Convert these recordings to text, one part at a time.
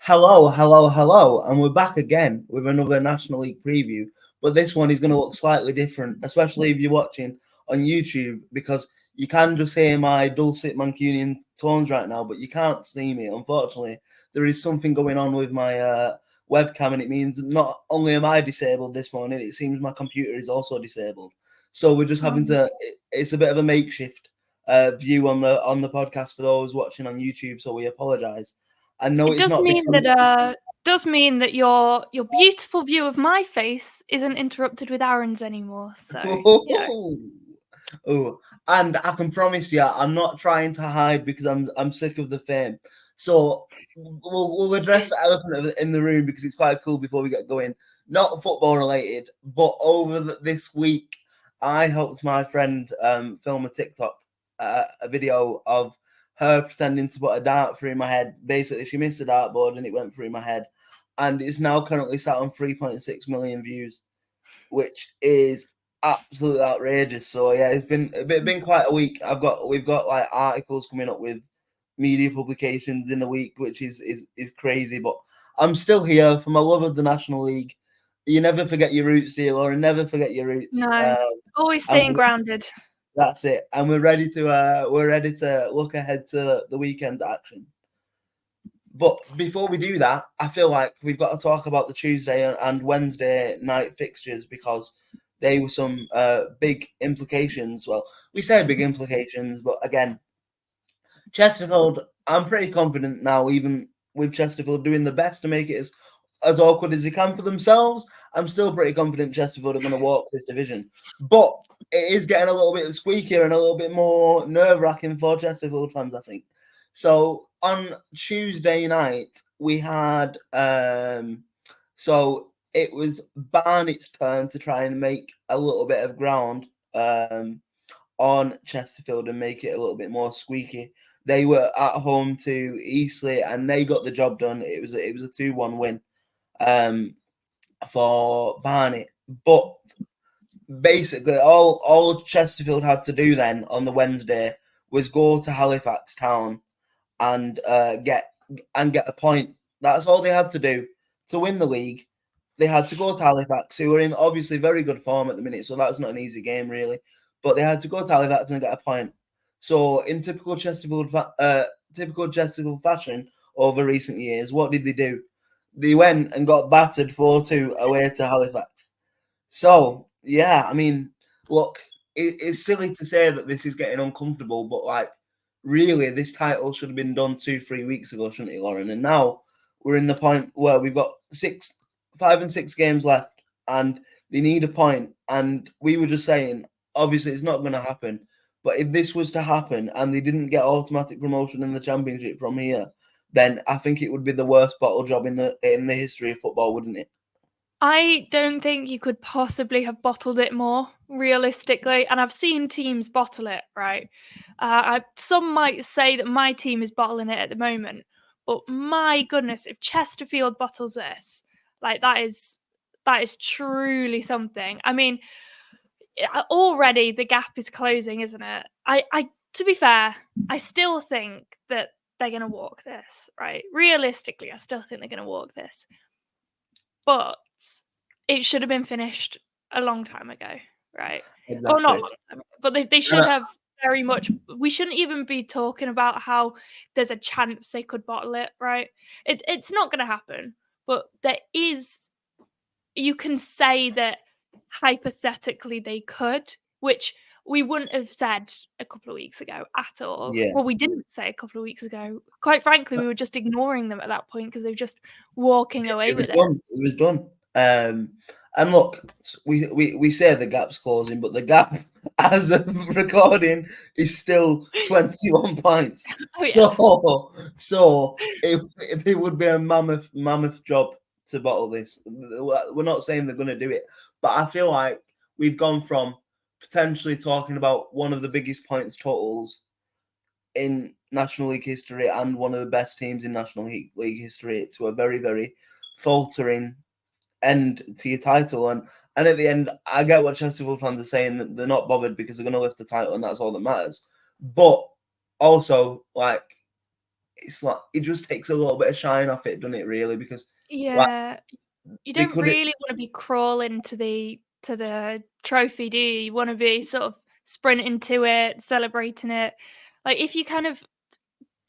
Hello, and we're back again with another National League preview. But this one is going to look slightly different, especially if you're watching on YouTube, because you can just hear my dulcet Mancunian tones right now, but you can't see me. Unfortunately, there is something going on with my webcam, and it means not only am I disabled this morning, it seems my computer is also disabled. So we're just having to. It's a bit of a makeshift view on the podcast for those watching on YouTube. So we apologise. I know It it's not because does mean that your beautiful view of my face isn't interrupted with Aaron's anymore. So Oh, and I can promise you, I'm not trying to hide because I'm sick of the fame. So we'll address the elephant in the room because it's quite cool before we get going. Not football related, but over this week, I helped my friend film a TikTok, a video of her pretending to put a dart through my head. Basically, she missed a dartboard and it went through my head, and it's now currently sat on 3.6 million views, which is absolutely outrageous. So yeah, it's been quite a week. We've got like articles coming up with media publications in the week, which is crazy. But I'm still here for my love of the National League. You never forget your roots, dear Laura. Never forget your roots. no, always And staying grounded. that's it. And we're ready to look ahead to the weekend's action. But before we do that, I feel like we've got to talk about the Tuesday and Wednesday night fixtures because they were some big implications. Well, we say big implications, but again, Chesterfield, I'm pretty confident now, even with Chesterfield doing the best to make it as awkward as they can for themselves, I'm still pretty confident Chesterfield are going to walk this division. But it is getting a little bit squeakier and a little bit more nerve-wracking for Chesterfield fans, I think. So on Tuesday night, we had so it was Barnet's turn to try and make a little bit of ground on Chesterfield and make it a little bit more squeaky. They were at home to Eastleigh and they got the job done. It was a 2-1 win for Barnet. But basically all Chesterfield had to do then on the Wednesday was go to Halifax Town and get a point. That's all they had to do to win the league. They had to go to Halifax, who were in obviously very good form at the minute, so that's not an easy game really. But they had to go to Halifax and get a point. So in typical Chesterfield fashion over recent years, what did they do? They went and got battered 4-2 away to Halifax. So yeah, I mean, look, it's silly to say that this is getting uncomfortable, but like, really, this title should have been done 2-3 weeks ago, shouldn't it, Lauren? And now we're in the point where we've got 5 and 6 games left, and they need a point. And we were just saying, obviously, it's not going to happen. But if this was to happen and they didn't get automatic promotion in the Championship from here, then I think it would be the worst bottle job in the history of football, wouldn't it? I don't think you could possibly have bottled it more, realistically. And I've seen teams bottle it, right? Some might say that my team is bottling it at the moment, but my goodness, if Chesterfield bottles this, like that is truly something. I mean, already the gap is closing, isn't it? I to be fair, I still think that they're going to walk this, right? Realistically, I still think they're going to walk this. But it should have been finished a long time ago, right? Exactly. Or not long time ago, but they should have very much. We shouldn't even be talking about how there's a chance they could bottle it, right? It's not going to happen, but there is. You can say that hypothetically they could, which we wouldn't have said a couple of weeks ago at all. Yeah. Well, we didn't say a couple of weeks ago. Quite frankly, we were just ignoring them at that point because they were just walking away with it. It was done. And look, we say the gap's closing, but the gap as of recording is still 21 points. Oh, yeah. So if it would be a mammoth job to bottle this. We're not saying they're going to do it, but I feel like we've gone from potentially talking about one of the biggest points totals in National League history and one of the best teams in National League history to a very, very faltering end to your title. And at the end, I get what Chesterfield fans are saying, that they're not bothered because they're going to lift the title and that's all that matters. But also, like, it's like it just takes a little bit of shine off it, doesn't it? Really, because like Yeah, you they don't could. really want to be crawling to the trophy, do you? You want to be sort of sprinting to it, celebrating it. Like if you kind of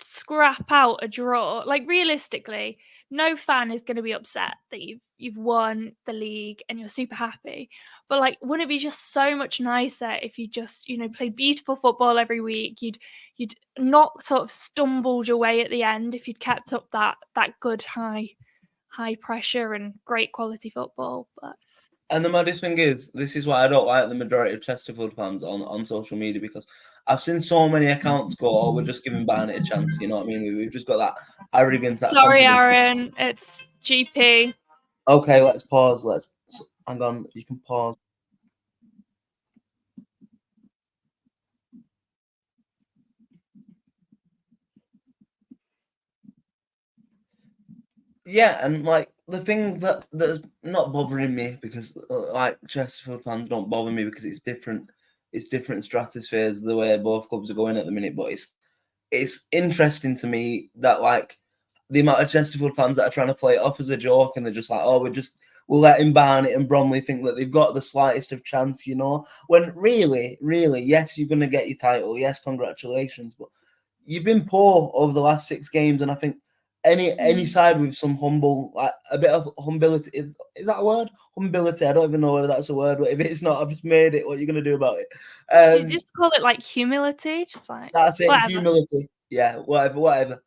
scrap out a draw, like realistically, no fan is going to be upset that you've won the league and you're super happy. But like, wouldn't it be just so much nicer if you just played beautiful football every week? You'd not sort of stumbled your way at the end if you'd kept up that good high pressure and great quality football. But And the maddest thing is, this is why I don't like the majority of Chesterfield fans on social media, because I've seen so many accounts go, "Oh, we're just giving Barnet a chance." You know what I mean? We've just got that arrogance, that sorry, confidence. Aaron, it's GP. Okay, let's pause. Hang on. You can pause. Yeah, and like the thing that's not bothering me, because like Chesterfield fans don't bother me because it's different. It's different stratospheres the way both clubs are going at the minute. But it's interesting to me that like the amount of Chesterfield fans that are trying to play it off as a joke, and they're just like, "Oh, we'll let him Barnet and Bromley think that they've got the slightest of chance," When really, yes, you're going to get your title. Yes, congratulations, but you've been poor over the last 6 games, and I think any side with some like a bit of humility, is that a word? Humility. I don't even know whether that's a word, but if it's not, I've just made it. What are you going to do about it? You just call it like humility, just like That's it. whatever. Humility. Yeah, whatever.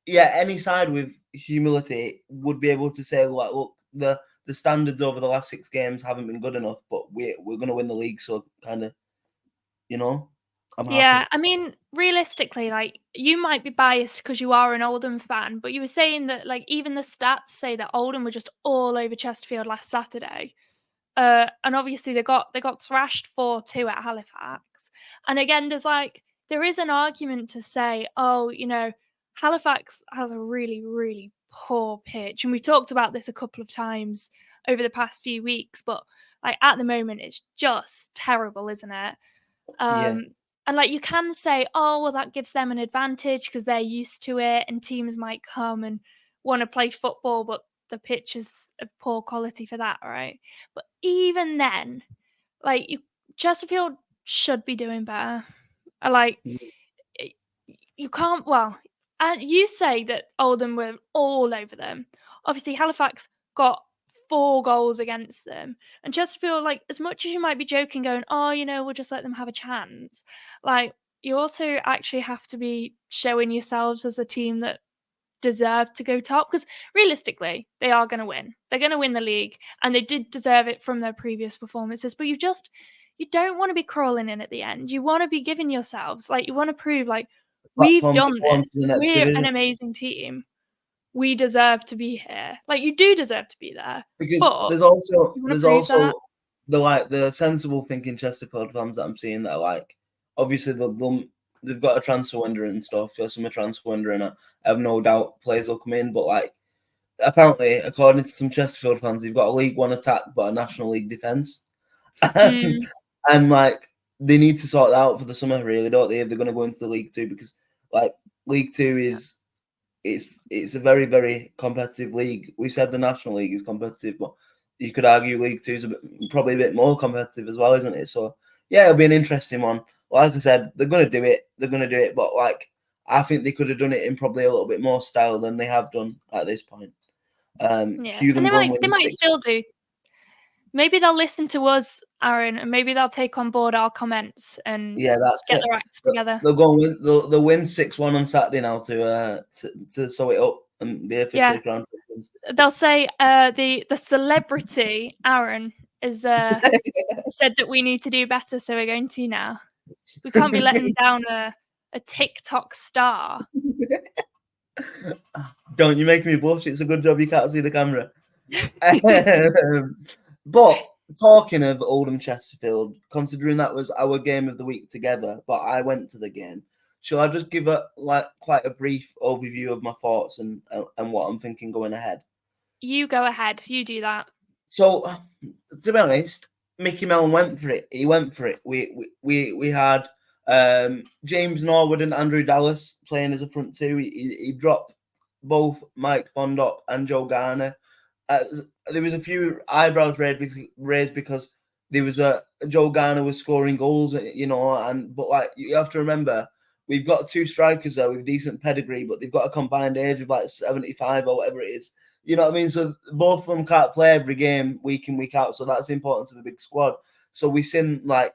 Yeah, any side with humility would be able to say, like, look, the standards over the last 6 games haven't been good enough, but we're going to win the league, so kind of, I'm Yeah, happy. I mean, realistically, like you might be biased because you are an Oldham fan, but you were saying that like even the stats say that Oldham were just all over Chesterfield last Saturday. And obviously they got thrashed 4-2 at Halifax. And again, there is an argument to say, oh, Halifax has a really, really poor pitch. And we talked about this a couple of times over the past few weeks, but like at the moment it's just terrible, isn't it? Yeah, And like you can say, oh, well, that gives them an advantage because they're used to it, and teams might come and want to play football, but the pitch is of poor quality for that, right? But even then, like Chesterfield should be doing better. Like yeah, y- you can't. Well, and you say that Oldham were all over them. Obviously, Halifax got 4 goals against them, and Chesterfield, like as much as you might be joking, going, "Oh, we'll just let them have a chance," like you also actually have to be showing yourselves as a team that deserve to go top, because realistically they are going to win. They're going to win the league, and they did deserve it from their previous performances, but you don't want to be crawling in at the end. You want to be giving yourselves, like, you want to prove like we've platform to done go on to this, the next we're an division, amazing team, we deserve to be here. Like you do deserve to be there, because but there's also you want to there's prove that. also the sensible thinking Chesterfield fans that I'm seeing that are like, obviously they've got a transfer window and stuff, a summer transfer window, and I have no doubt players will come in, but like apparently, according to some Chesterfield fans, they've got a League One attack but a National League defence. Mm, And like they need to sort that out for the summer, really, don't they? If they're going to go into the League Two, because like League Two is it's a very, very competitive league. We said the National League is competitive, but you could argue League Two is probably a bit more competitive as well, isn't it? So yeah, it'll be an interesting one. Like I said, they're going to do it. They're going to do it, but like I think they could have done it in probably a little bit more style than they have done at this point. yeah, Few of and them they go and might win they might 6. still do. Maybe they'll listen to us, Aaron, and maybe they'll take on board our comments and Yeah, that's get it. their acts together. They'll go and win. They'll win 6-1 on Saturday now to sew it up and be Yeah, officially crowned champions. they'll say the celebrity Aaron is said that we need to do better, so we're going to now. We can't be letting down a TikTok star. Don't you make me blush? It's a good job you can't see the camera. But talking of Oldham Chesterfield, considering that was our game of the week together, but I went to the game. Shall I just give quite a brief overview of my thoughts and what I'm thinking going ahead? You go ahead. You do that. So, to be honest, Mickey Mellon went for it. He went for it. We had James Norwood and Andrew Dallas playing as a front two. He dropped both Mike Fondop and Joe Garner. There was a few eyebrows raised because there was Joe Garner was scoring goals, but like you have to remember, we've got two strikers there with decent pedigree, but they've got a combined age of like 75 or whatever it is. You know what I mean? So both of them can't play every game week in, week out. So that's the importance of a big squad. So we've seen like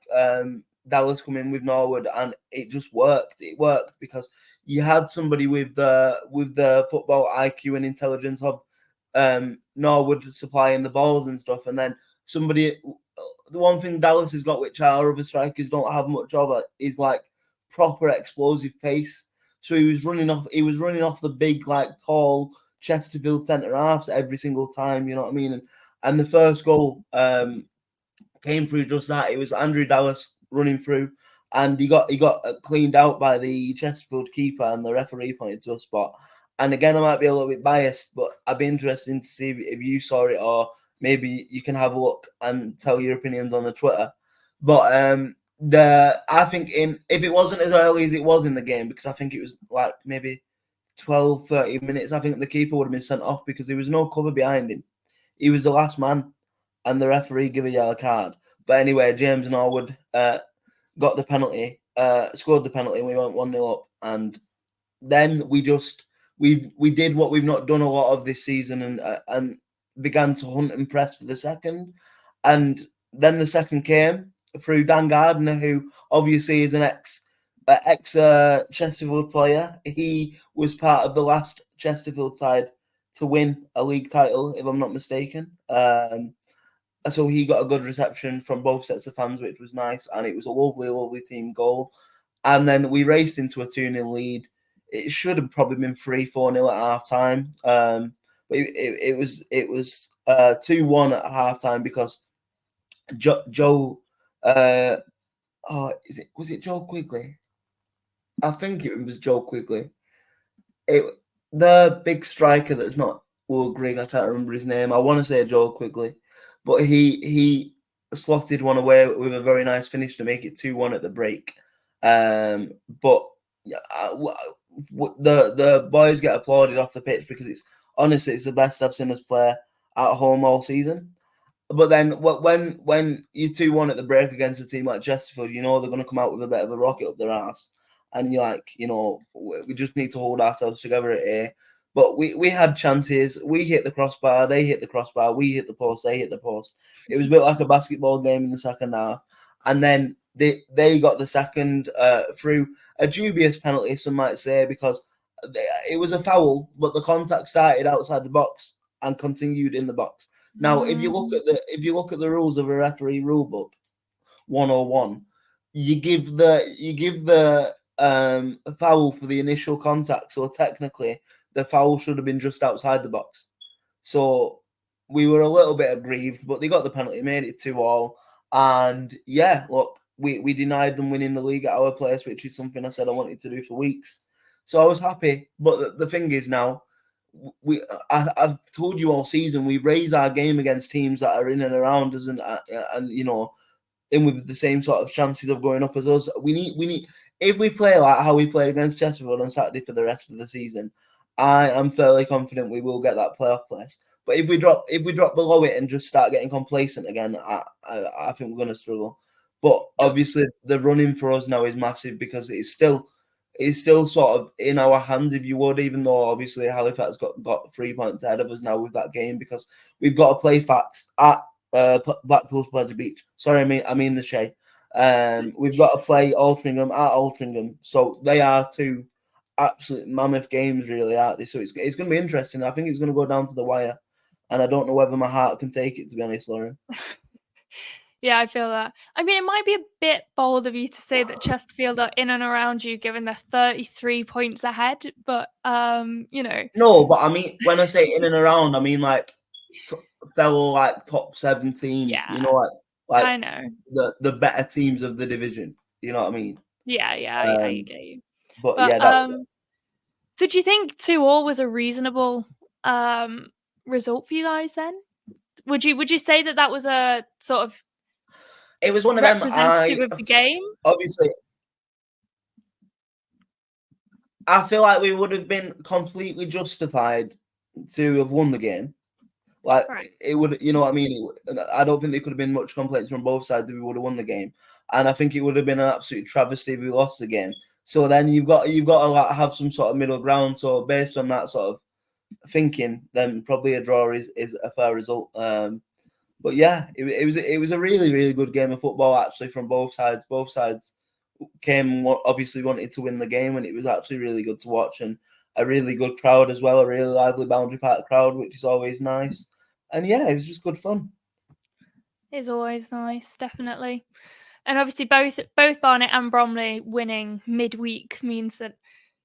Dallas come in with Norwood, and it just worked. It worked because you had somebody with the football IQ and intelligence of Norwood supplying the balls and stuff, and then somebody. The one thing Dallas has got, which our other strikers don't have much of, is like proper explosive pace. So he was running off the big, like tall Chesterfield centre halves every single time. You know what I mean? And the first goal came through just that. It was Andrew Dallas running through, and he got cleaned out by the Chesterfield keeper, and the referee pointed to a spot. And again, I might be a little bit biased, but I'd be interested to see if you saw it, or maybe you can have a look and tell your opinions on the Twitter. But I think if it wasn't as early as it was in the game, because I think it was like maybe 12, 30 minutes, I think the keeper would have been sent off because there was no cover behind him. He was the last man, and the referee gave a yellow card. But anyway, James Norwood got the penalty, scored the penalty, and we went 1-0 up. And then we did what we've not done a lot of this season, and began to hunt and press for the second. And then the second came through Dan Gardner, who obviously is an ex Chesterfield player. He was part of the last Chesterfield side to win a league title, if I'm not mistaken. So he got a good reception from both sets of fans, which was nice, and it was a lovely, lovely team goal. And then we raced into a 2-0 lead. It should have probably been 3-4-0 at half time. But it was 2-1 at half time because Joe was it Joe Quigley? I think it was Joe Quigley. The big striker that's not Will Grigg, I can't remember his name. I want to say Joe Quigley, but he slotted one away with a very nice finish to make it 2-1 at the break. But the boys get applauded off the pitch because it's the best I've seen us play at home all season. But then when you 2-1 at the break against a team like Chesterfield, they're going to come out with a bit of a rocket up their ass. And you're like, we just need to hold ourselves together at here. But we had chances. We hit the crossbar. They hit the crossbar. We hit the post. They hit the post. It was a bit like a basketball game in the second half. And then they got the second through a dubious penalty, some might say, because it was a foul, but the contact started outside the box and continued in the box. Now, if you look at the rules of a referee rule book, 101, you give the foul for the initial contact. So technically, the foul should have been just outside the box. So we were a little bit aggrieved, but they got the penalty, made it 2-2. And yeah, look, we denied them winning the league at our place, which is something I said I wanted to do for weeks. So I was happy. But the thing is now, I've told you all season, we raise our game against teams that are in and around us and in with the same sort of chances of going up as us. We need if we play like how we played against Chesterfield on Saturday for the rest of the season, I am fairly confident we will get that playoff place. But if we drop below it and just start getting complacent again, I think we're going to struggle. But obviously, the running for us now is massive because it's still sort of in our hands, if you would, even though obviously Halifax got 3 points ahead of us now with that game because we've got to play Fax at Blackpool's Pleasure Beach. Sorry, I mean the Shay. We've got to play Altrincham at Altrincham. So they are two absolute mammoth games, really, aren't they? So it's going to be interesting. I think it's going to go down to the wire. And I don't know whether my heart can take it, to be honest, Lauren. Yeah, I feel that. I mean, it might be a bit bold of you to say that Chesterfield are in and around you, given they're 33 points ahead. But, No, but I mean, when I say in and around, I mean like fellow like top 7 teams. Yeah, like I know the better teams of the division. You know what I mean? Yeah, I get you. But yeah, so do you think 2-2 was a reasonable result for you guys then? Would you say that was a sort of it was one of them representative of the game? Obviously, I feel like we would have been completely justified to have won the game. Like Right. it would, you know what I mean? I don't think there could have been much complaints from both sides if we would have won the game, and I think it would have been an absolute travesty if we lost the game. So then you've got to like have some sort of middle ground. So based on that sort of thinking, then probably a draw is a fair result. But yeah, it was a really really good game of football actually from both sides. Both sides came obviously wanted to win the game, and it was actually really good to watch, and a really good crowd as well, a really lively Boundary Park crowd, which is always nice. And yeah, it was just good fun. It's always nice, definitely. And obviously both Barnet and Bromley winning midweek means that,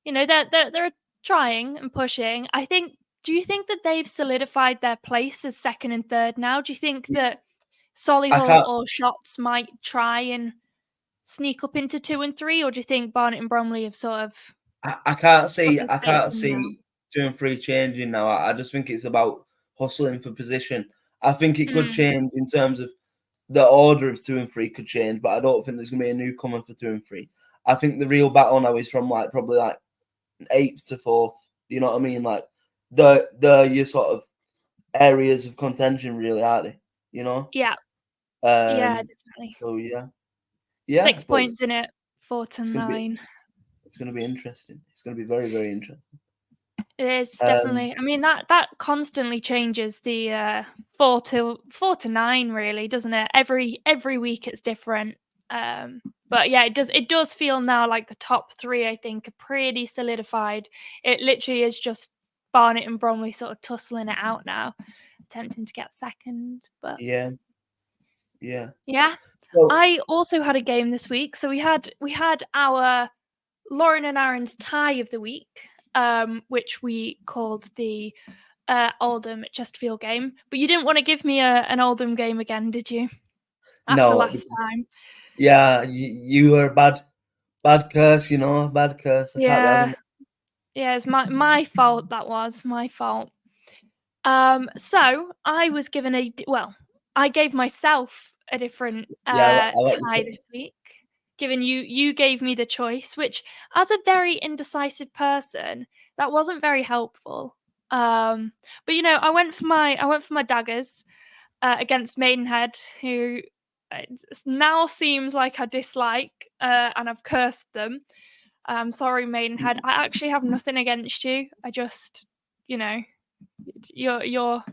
they're trying and pushing. I think do you think that they've solidified their place as second and third now? Do you think that I Solihull can't or Shotts might try and sneak up into 2 and 3, or do you think Barnet and Bromley have sort of I got their can't fate in now? see 2 and 3 changing now. I just think it's about hustling for position. I think it could Mm, change in terms of the order of 2 and 3 could change, but I don't think there's gonna be a newcomer for 2 and 3. I think the real battle now is from like probably like 8th to 4th. You know what I mean? Like the your sort of areas of contention, really, are they? You know. yeah, yeah, Um. definitely. So yeah, yeah. 6 But points in it, 4 to it's gonna be 9. it's gonna be interesting. It's gonna be very very interesting. It is Um. definitely. I mean that constantly changes the 4 to 9, really, doesn't it? Every week it's different. But yeah, it does feel now like the top three, I think, are pretty solidified. It literally is just Barnet and Bromley sort of tussling it out now, attempting to get second. But Yeah. Yeah. yeah, So I also had a game this week. So we had our Lauren and Aaron's tie of the week, which we called the Oldham Chesterfield game. But you didn't want to give me an Oldham game again, did you? After no, last because time. yeah, you were a bad curse. You know, bad curse. I can't be Yeah. having that. Yeah, it's my fault. That was my fault. So I was given I gave myself a different Yeah, I let you tie pick. this week. Given you gave me the choice, which as a very indecisive person, that wasn't very helpful. Um, but I went for my daggers against Maidenhead, who now seems like I dislike, and I've cursed them. I'm sorry, Maidenhead. I actually have nothing against you. I just, you know, you're you're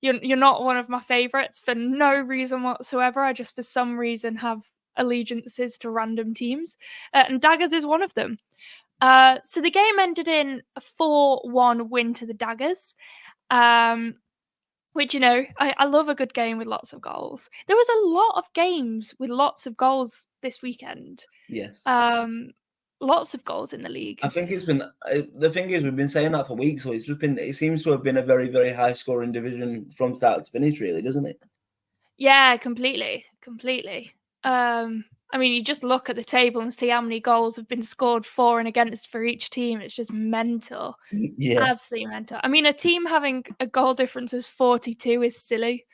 you're not one of my favorites for no reason whatsoever. I just for some reason have allegiances to random teams, and Daggers is one of them. So the game ended in a 4-1 win to the Daggers. Um, which I love a good game with lots of goals. There was a lot of games with lots of goals this weekend. Yes. Um, Lots of goals in the league. I think it's been the thing is we've been saying that for weeks, so it's just been it seems to have been a very very high scoring division from start to finish, really, doesn't it? Yeah, completely, completely. I mean, you just look at the table and see how many goals have been scored for and against for each team. It's just mental, Yeah, absolutely mental. I mean, a team having a goal difference of 42 is silly.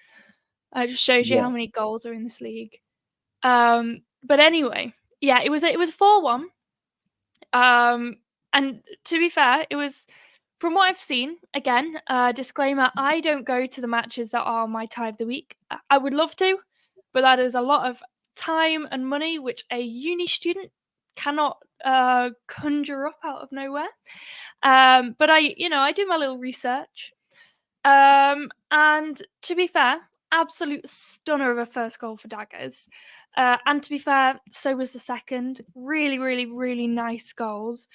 It just shows you yeah, how many goals are in this league. But anyway, yeah, it was 4-1. Um, and to be fair, it was from what I've seen. Again, disclaimer: I don't go to the matches that are my tie of the week. I would love to, but that is a lot of time and money which a uni student cannot conjure up out of nowhere. But I do my little research. And to be fair, absolute stunner of a first goal for Daggers. And to be fair, so was the second. Really, really, really nice goals.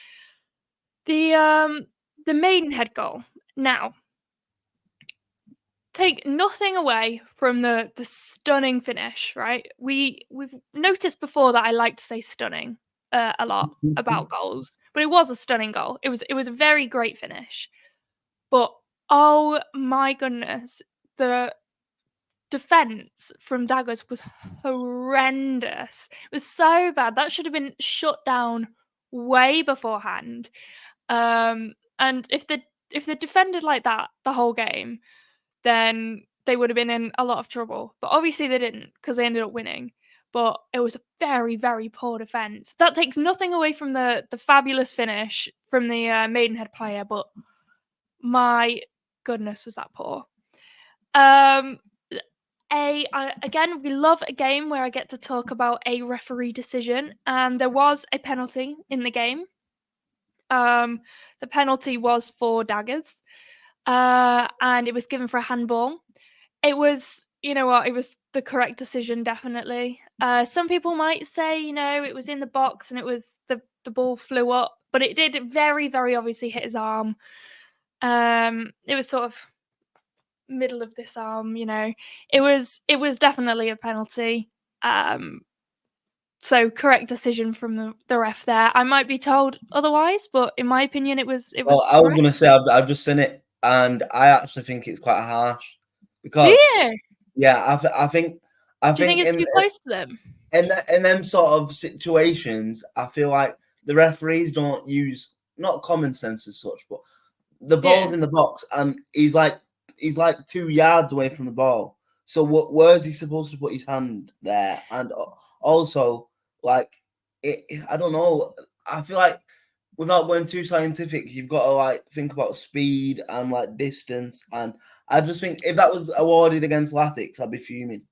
The Maidenhead goal. Now, take nothing away from the stunning finish, right? We've noticed before that I like to say stunning a lot about goals, but it was a stunning goal. It was a very great finish. But oh my goodness, the defense from Daggers was horrendous. It was so bad. That should have been shut down way beforehand. And if they defended like that the whole game, then they would have been in a lot of trouble. But obviously they didn't because they ended up winning. but it was a very, very poor defence. That takes nothing away from the fabulous finish from the Maidenhead player, but my goodness, was that poor. Again, we love a game where I get to talk about a referee decision, and there was a penalty in the game. The penalty was for Daggers, and it was given for a handball. It was, you know what, it was the correct decision, definitely. Some people might say, it was in the box and it was the ball flew up, but it did very, very obviously hit his arm. It was sort of middle of this arm, It was definitely a penalty. So correct decision from the ref there. I might be told otherwise, but in my opinion, it was. Well, I was correct. going to say I've just seen it, and I actually think it's quite harsh because Do you? Yeah, I think Do you think it's too close to them? In them sort of situations, I feel like the referees don't use not common sense as such, but the ball's in the box and he's like 2 yards away from the ball. So where's he supposed to put his hand there? And also, like, I don't know. I feel like without going too scientific, you've got to like think about speed and like distance. And I just think if that was awarded against Latics, I'd be fuming.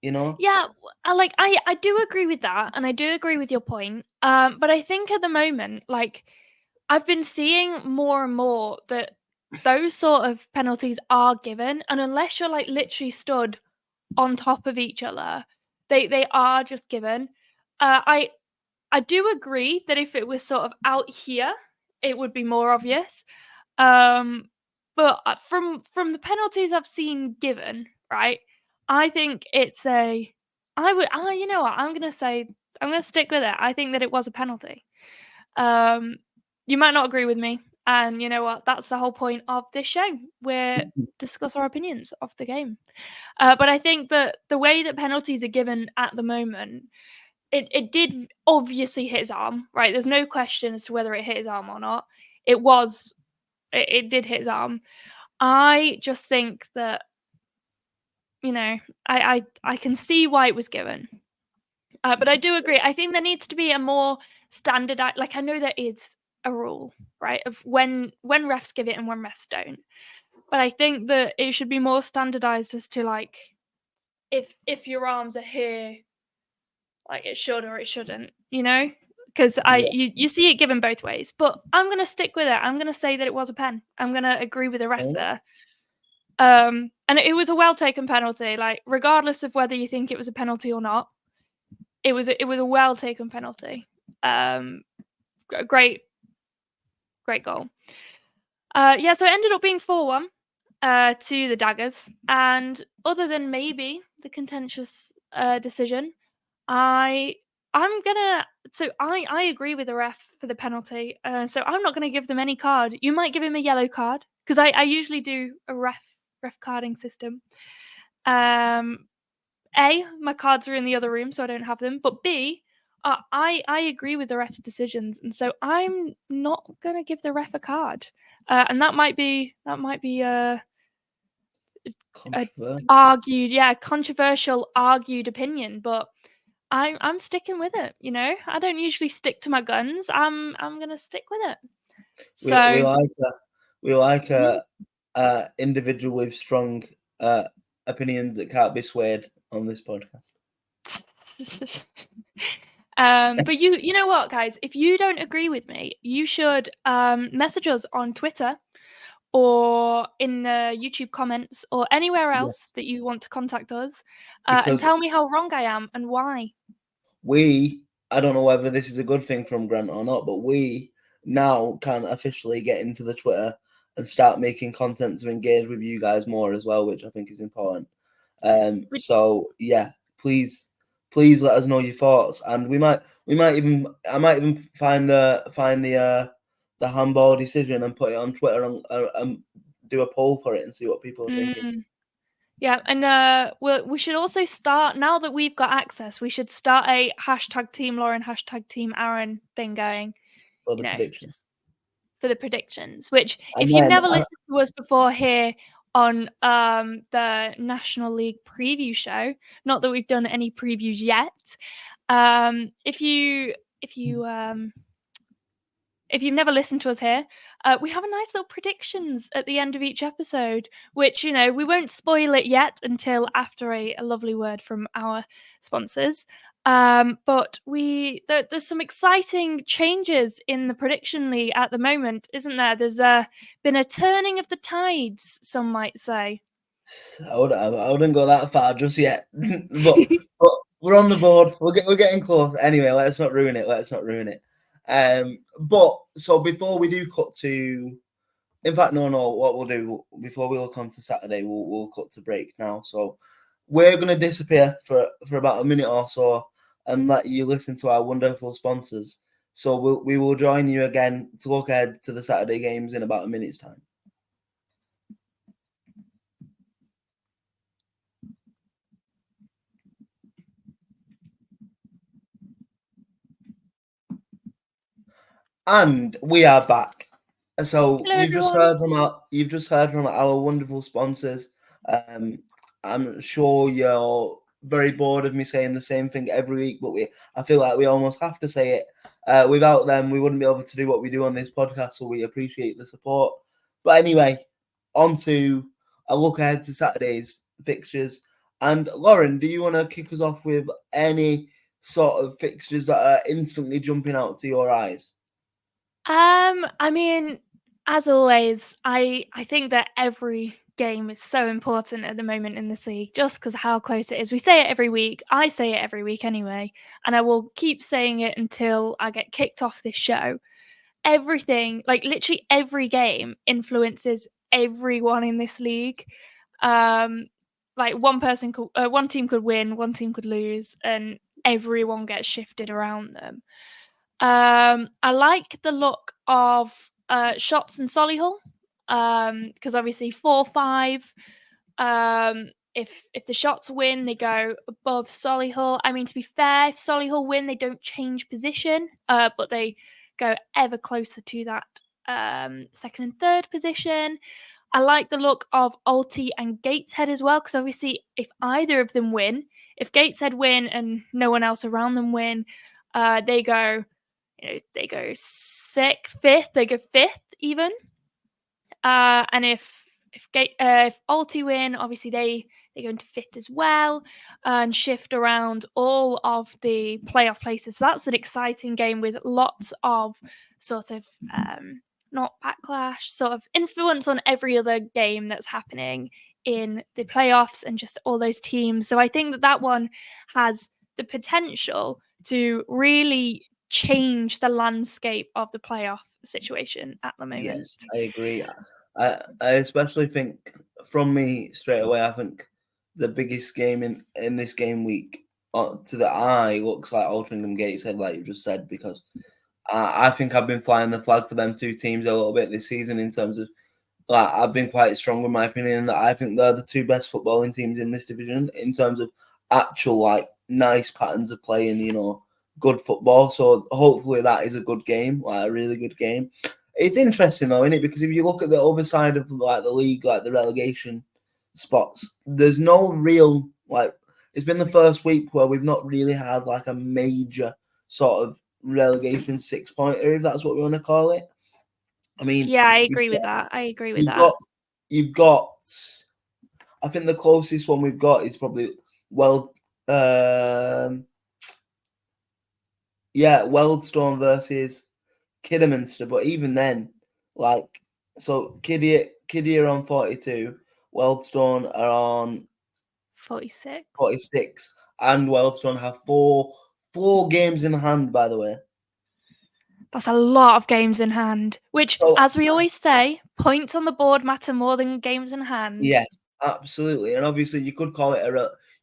Yeah, I do agree with that, and I do agree with your point. But I think at the moment, like, I've been seeing more and more that those sort of penalties are given, and unless you're like literally stood on top of each other, they are just given. I do agree that if it was sort of out here, it would be more obvious. But from the penalties I've seen given, right, I think it's you know what, I'm gonna stick with it. I think that it was a penalty. You might not agree with me, and you know what, that's the whole point of this show. We discuss our opinions of the game. But I think that the way that penalties are given at the moment, it did obviously hit his arm, right? There's no question as to whether it hit his arm or not. It did hit his arm. I just think that, I can see why it was given. But I do agree. I think there needs to be a more standardized, like, I know there is a rule, right, of when refs give it and when refs don't. But I think that it should be more standardized as to, like, if your arms are here, like, it should or it shouldn't, because you see it given both ways. But I'm gonna stick with it. I'm gonna say that it was a pen. I'm gonna agree with the ref there. And it was a well taken penalty. Like, regardless of whether you think it was a penalty or not, it was a well taken penalty. Great goal. Yeah, so it ended up being 4-1 to the Daggers, and other than maybe the contentious decision, I agree with the ref for the penalty. So I'm not going to give them any card. You might give him a yellow card, because I usually do a ref carding system. A, my cards are in the other room, so I don't have them. But B, I agree with the ref's decisions, and so I'm not going to give the ref a card. And that might be controversial argued opinion, but I'm sticking with it. I don't usually stick to my guns. I'm gonna stick with it. So we like a individual with strong opinions that can't be swayed on this podcast. But you know what, guys? If you don't agree with me, you should message us on Twitter or in the YouTube comments or anywhere else that you want to contact us, and tell me how wrong I am and why. I don't know whether this is a good thing from Grant or not, but we now can officially get into the Twitter and start making content to engage with you guys more as well, which I think is important. So yeah, please let us know your thoughts, and I might even find the handball decision and put it on Twitter and do a poll for it and see what people are thinking. Yeah, and we should also start, now that we've got access, we should start a #Team Lauren, #Team Aaron thing going. For the predictions. For the predictions, which, if you've never listened to us before here on the National League preview show. Not that we've done any previews yet. If you've never listened to us here, we have a nice little predictions at the end of each episode, which, we won't spoil it yet until after a lovely word from our sponsors. But there's some exciting changes in the prediction league at the moment, isn't there? There's been a turning of the tides, some might say. I wouldn't go that far just yet, but we're on the board. We're getting close. Anyway, let's not ruin it. But so before we do cut to, in fact, no. What we'll do before we look on to Saturday, we'll cut to break now. So we're gonna disappear for about a minute or so and let you listen to our wonderful sponsors. So we will join you again to look ahead to the Saturday games in about a minute's time. And we are back. So Hello, you've just heard from our wonderful sponsors. I'm sure you're very bored of me saying the same thing every week, but I feel like we almost have to say it. Without them, we wouldn't be able to do what we do on this podcast, so we appreciate the support. But anyway, on to a look ahead to Saturday's fixtures. And Lauren, do you want to kick us off with any sort of fixtures that are instantly jumping out to your eyes? I mean, as always, I think that every game is so important at the moment in this league, just because how close it is. We say it every week. I say it every week anyway, and I will keep saying it until I get kicked off this show. Everything, like literally every game, influences everyone in this league. Like one team could win, one team could lose, and everyone gets shifted around them. I like the look of Shotts and Solihull, because obviously 4-5. If the Shotts win, they go above Solihull. I mean, to be fair, if Solihull win, they don't change position, but they go ever closer to that second and third position. I like the look of Alty and Gateshead as well, because obviously if either of them win, if Gateshead win and no one else around them win, they go sixth, fifth, they go fifth even. And if Alty win, obviously they go into fifth as well and shift around all of the playoff places. So that's an exciting game with lots of sort of not backlash, sort of influence on every other game that's happening in the playoffs and just all those teams. So I think that one has the potential to really change the landscape of the playoff situation at the moment. Yes, I agree. I especially think, from me straight away, I think the biggest game in this game week to the eye looks like Altrincham Gateshead, like you just said, because I think I've been flying the flag for them two teams a little bit this season in terms of, like, I've been quite strong with my opinion that I think they're the two best footballing teams in this division in terms of actual, like, nice patterns of play and, good football. So hopefully that is a good game, like a really good game. It's interesting though, isn't it? Because if you look at the other side of like the league, like the relegation spots, there's no real, like, it's been the first week where we've not really had like a major sort of relegation 6-pointer, if that's what we want to call it. I mean, yeah, I agree with that. You've got. I think the closest one we've got is probably Wealdstone versus Kidderminster, but even then, like, so Kiddie are on 42, Wealdstone are on 46, and Wealdstone have four games in hand, by the way. That's a lot of games in hand, which, as we always say, points on the board matter more than games in hand. Yes, absolutely. And obviously you could call it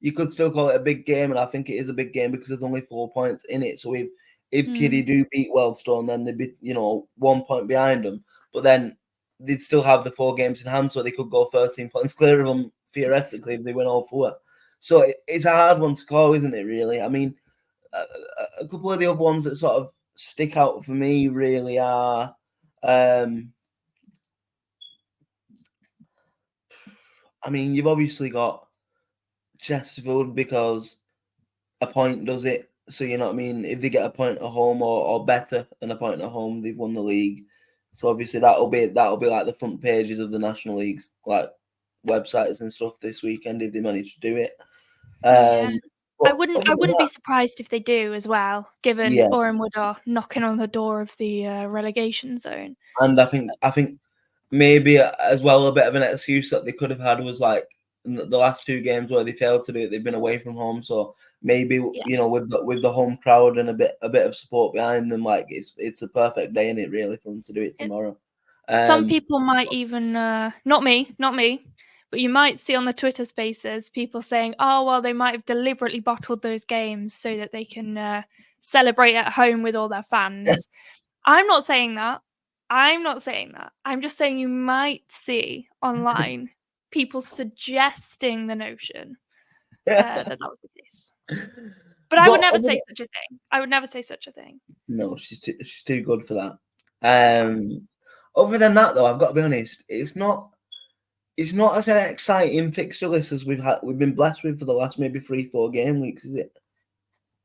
you could still call it a big game, and I think it is a big game because there's only 4 points in it. So if Kiddie do beat Wealdstone, then they'd be 1 point behind them. But then they'd still have the 4 games in hand, so they could go 13 points clear of them theoretically if they win all 4. So it's a hard one to call, isn't it? Really, I mean, a couple of the other ones that sort of stick out for me really are. I mean, you've obviously got Chesterfield because a point does it. So you know what I mean. If they get a point at home or better than a point at home, they've won the league. So obviously that'll be like the front pages of the National League's like websites and stuff this weekend if they manage to do it. Yeah. I But wouldn't other than be that, surprised if they do as well, given yeah, Bournemouth are knocking on the door of the relegation zone. and I think maybe as well a bit of an excuse that they could have had was like the last two games where they failed to do it, they've been away from home, so maybe Yeah. you know with the home crowd and a bit of support behind them, like it's the perfect day in it really for them to do it tomorrow. Some people might even not me, but you might see on the Twitter Spaces people saying, "Oh, well, they might have deliberately bottled those games so that they can celebrate at home with all their fans." I'm not saying that. I'm just saying you might see online people suggesting the notion that was the case. But I would never say such a thing. I would never say such a thing. No, she's too good for that. Other than that, though, I've got to be honest. It's not as an exciting fixture list as we've been blessed with for the last maybe 3-4 game weeks, is it?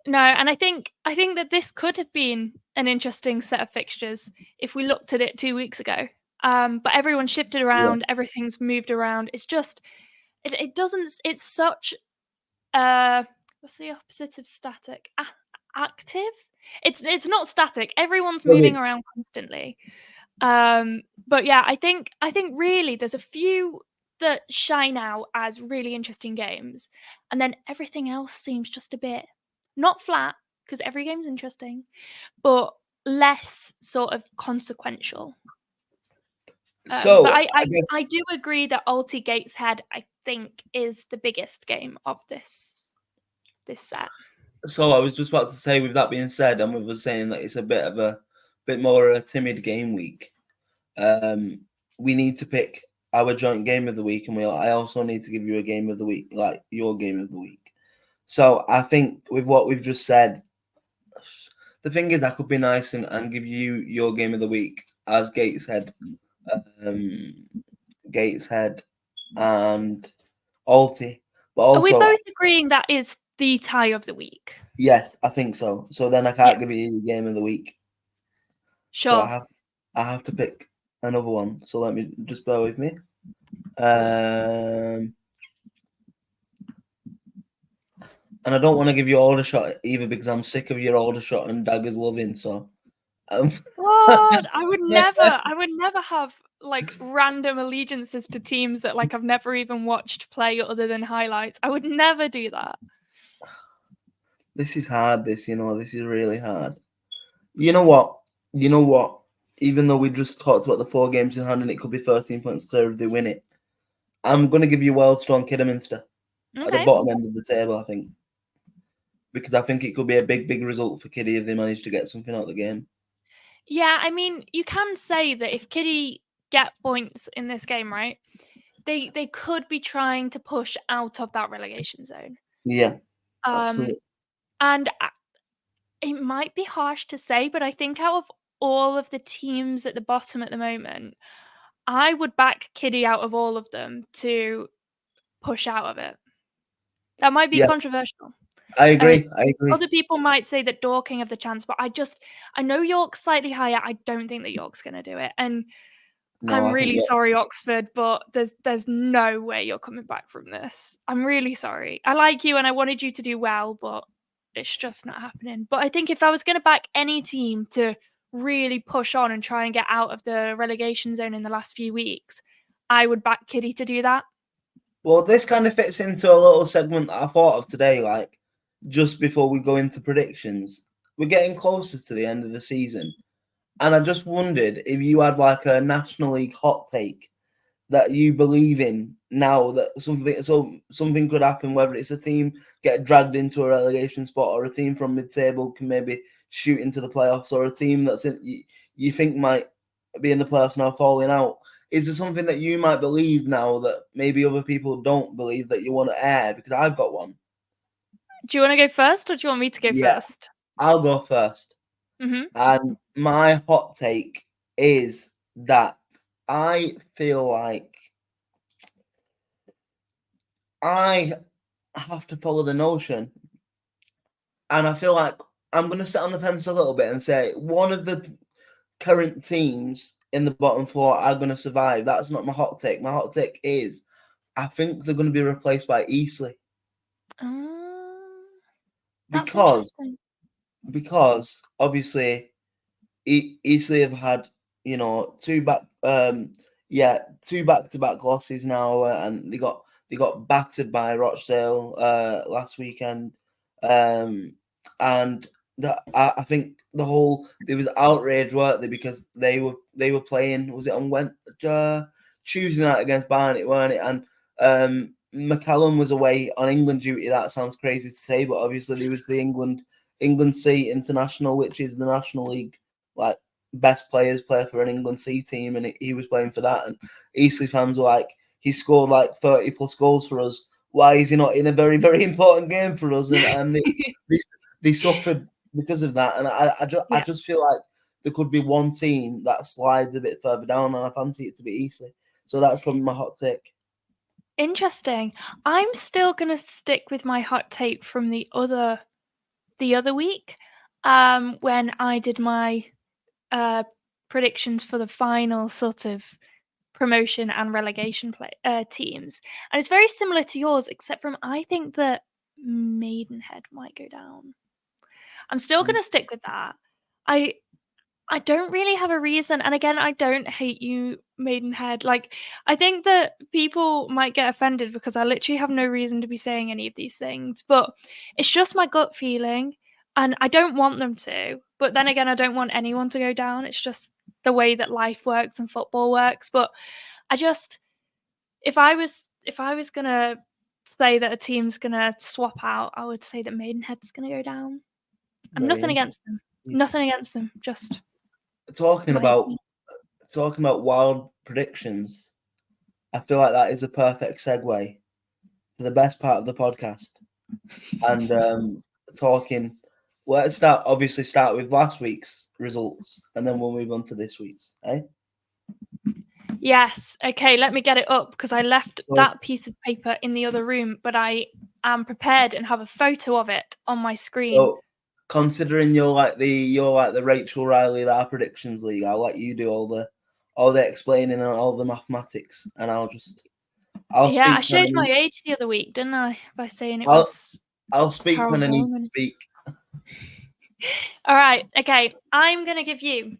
No, and I think that this could have been an interesting set of fixtures if we looked at it 2 weeks ago. But everyone's shifted Yeah. around, everything's moved around. It's just it doesn't. It's such what's the opposite of static? Active? It's not static. Everyone's moving around constantly. But yeah, I think really there's a few that shine out as really interesting games, and then everything else seems just a bit not flat because every game's interesting, but less sort of consequential. So But I guess I do agree that Alti Gateshead I think is the biggest game of this set. so. I was just about to say, with that being said, and we were saying that it's a bit more a timid game week. We need to pick our joint game of the week, and I also need to give you a game of the week, like your game of the week. So I think with what we've just said, the thing is, I could be nice and give you your game of the week as Gateshead and Alti. But Are we also, both agreeing that is the tie of the week? yes, I think so. So then I can't give you the game of the week. So Sure. I have to pick another one. So let me just bear with me. And I don't want to give you Aldershot either because I'm sick of your Aldershot and Daggers loving. So, what? I would never have like random allegiances to teams that like I've never even watched play other than highlights. I would never do that. This is hard. This is really hard. You know what? Even though we just talked about the 4 games in hand and it could be 13 points clear if they win it, I'm going to give you Wealdstone Kidderminster at the bottom end of the table, I think. Because I think it could be a big result for Kiddie if they manage to get something out of the game. Yeah, I mean, you can say that if Kiddie get points in this game, right, they could be trying to push out of that relegation zone. Yeah, absolutely. And it might be harsh to say, but I think out of all of the teams at the bottom at the moment, I would back Kiddie out of all of them to push out of it. That might be controversial. I agree. Other people might say that Dorking have the chance, but I know York's slightly higher. I don't think that York's going to do it. And I'm really sorry, Oxford, but there's no way you're coming back from this. I'm really sorry. I like you and I wanted you to do well, but it's just not happening. But I think if I was going to back any team to really push on and try and get out of the relegation zone in the last few weeks, I would back Kiddie to do that. Well, this kind of fits into a little segment that I thought of today, like just before we go into predictions. We're getting closer to the end of the season. And I just wondered if you had like a National League hot take that you believe in now that something could happen, whether it's a team get dragged into a relegation spot or a team from mid-table can maybe shoot into the playoffs or a team that's you think might be in the playoffs now falling out. Is there something that you might believe now that maybe other people don't believe that you want to air? Because I've got one. Do you want to go first or do you want me to go first? I'll go first. Mm-hmm. And my hot take is that I feel like I have to follow the notion, and I feel like I'm going to sit on the fence a little bit and say one of the current teams in the bottom four are going to survive. That's not my hot take. My hot take is I think they're going to be replaced by Eastleigh. That's because interesting. because obviously Eastleigh have had two back-to-back losses now, and they got battered by Rochdale last weekend, and I think there was outrage, weren't they, because they were playing, was it on Tuesday night against Barnet, weren't it? And McCallum was away on England duty. That sounds crazy to say, but obviously there was the England C International, which is the National League, like, best players play for an England C team, and he was playing for that. And Eastleigh fans were like, he scored like 30 plus goals for us. Why is he not in a very, very important game for us? And they suffered because of that. And I just feel like there could be one team that slides a bit further down, and I fancy it to be Eastleigh. So that's probably my hot take. Interesting. I'm still gonna stick with my hot take from the other week, when I did my predictions for the final sort of promotion and relegation teams, and it's very similar to yours, except from I think that Maidenhead might go down. I'm still gonna stick with that. I don't really have a reason, and again, I don't hate you, Maidenhead. Like, I think that people might get offended because I literally have no reason to be saying any of these things, but it's just my gut feeling, and I don't want them to. But then again, I don't want anyone to go down. It's just the way that life works and football works. But I just, if I was gonna say that a team's gonna swap out, I would say that Maidenhead's gonna go down. And Very nothing against them. interesting. Nothing against them. Just Talking my about opinion. wild predictions, I feel like that is a perfect segue to the best part of the podcast. And let's start with last week's results, and then we'll move on to this week's. Yes. Okay, let me get it up because I left that piece of paper in the other room, but I am prepared and have a photo of it on my screen. So, considering you're like the Rachel Riley of our predictions league, I'll let you do all the explaining and all the mathematics, and I'll speak. I showed my age the other week, didn't I? By saying it I'll speak Carol when I need to Gorman. speak. All right. Okay, I'm going to give you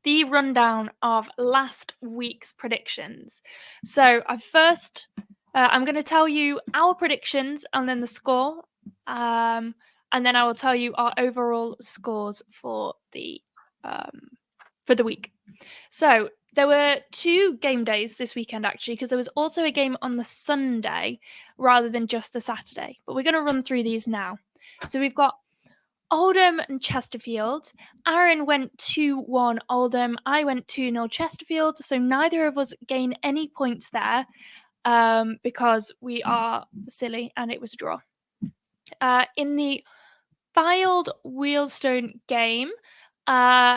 the rundown of last week's predictions. So I'm going to tell you our predictions and then the score, and then I will tell you our overall scores for the week. So there were 2 game days this weekend, actually, because there was also a game on the Sunday rather than just the Saturday. But we're going to run through these now. So we've got Oldham and Chesterfield. Aaron went 2-1 Oldham. I went 2-0 Chesterfield. So neither of us gain any points there, because we are silly and it was a draw. In the Fylde Wealdstone game, Aaron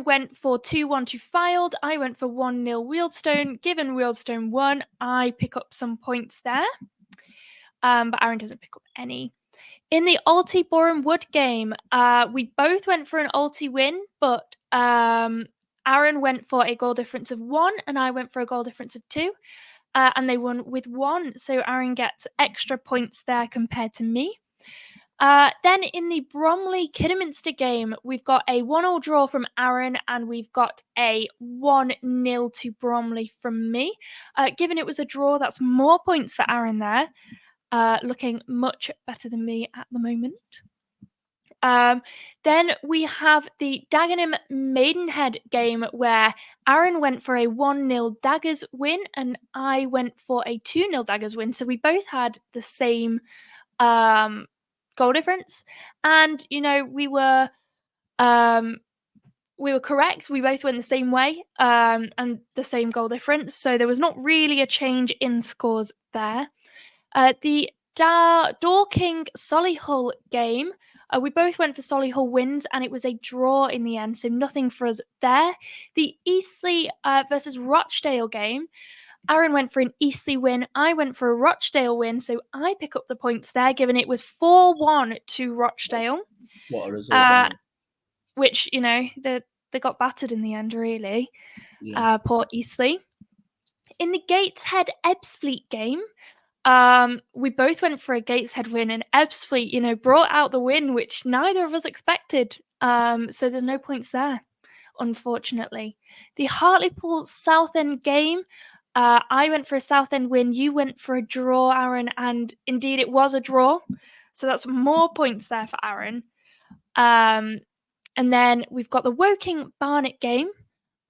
went for 2-1 to Fylde. I went for 1-0 Wealdstone. Given Wealdstone won, I pick up some points there. But Aaron doesn't pick up any. In the Alty Boreham Wood game, we both went for an Alty win, but Aaron went for a goal difference of 1 and I went for a goal difference of 2. And they won with 1. So Aaron gets extra points there compared to me. Then in the Bromley Kidderminster game, we've got a 1-1 draw from Aaron and we've got a 1-0 to Bromley from me. Given it was a draw, that's more points for Aaron there. Looking much better than me at the moment. Then we have the Dagenham Maidenhead game where Aaron went for a 1-0 Daggers win and I went for a 2-0 Daggers win. So we both had the same goal difference, and we were correct. We both went the same way, and the same goal difference, so there was not really a change in scores there. The Dorking Solihull game, we both went for Solihull wins and it was a draw in the end, so nothing for us there. The Eastleigh versus Rochdale game, Aaron went for an Eastleigh win. I went for a Rochdale win. So I pick up the points there, given it was 4-1 to Rochdale. What a result. Which, they got battered in the end, really. Yeah. Poor Eastleigh. In the Gateshead Ebbsfleet game, we both went for a Gateshead win, and Ebbsfleet, brought out the win, which neither of us expected. So there's no points there, unfortunately. The Hartlepool Southend game, I went for a Southend win. You went for a draw, Aaron, and indeed it was a draw. So that's more points there for Aaron. And then we've got the Woking Barnet game.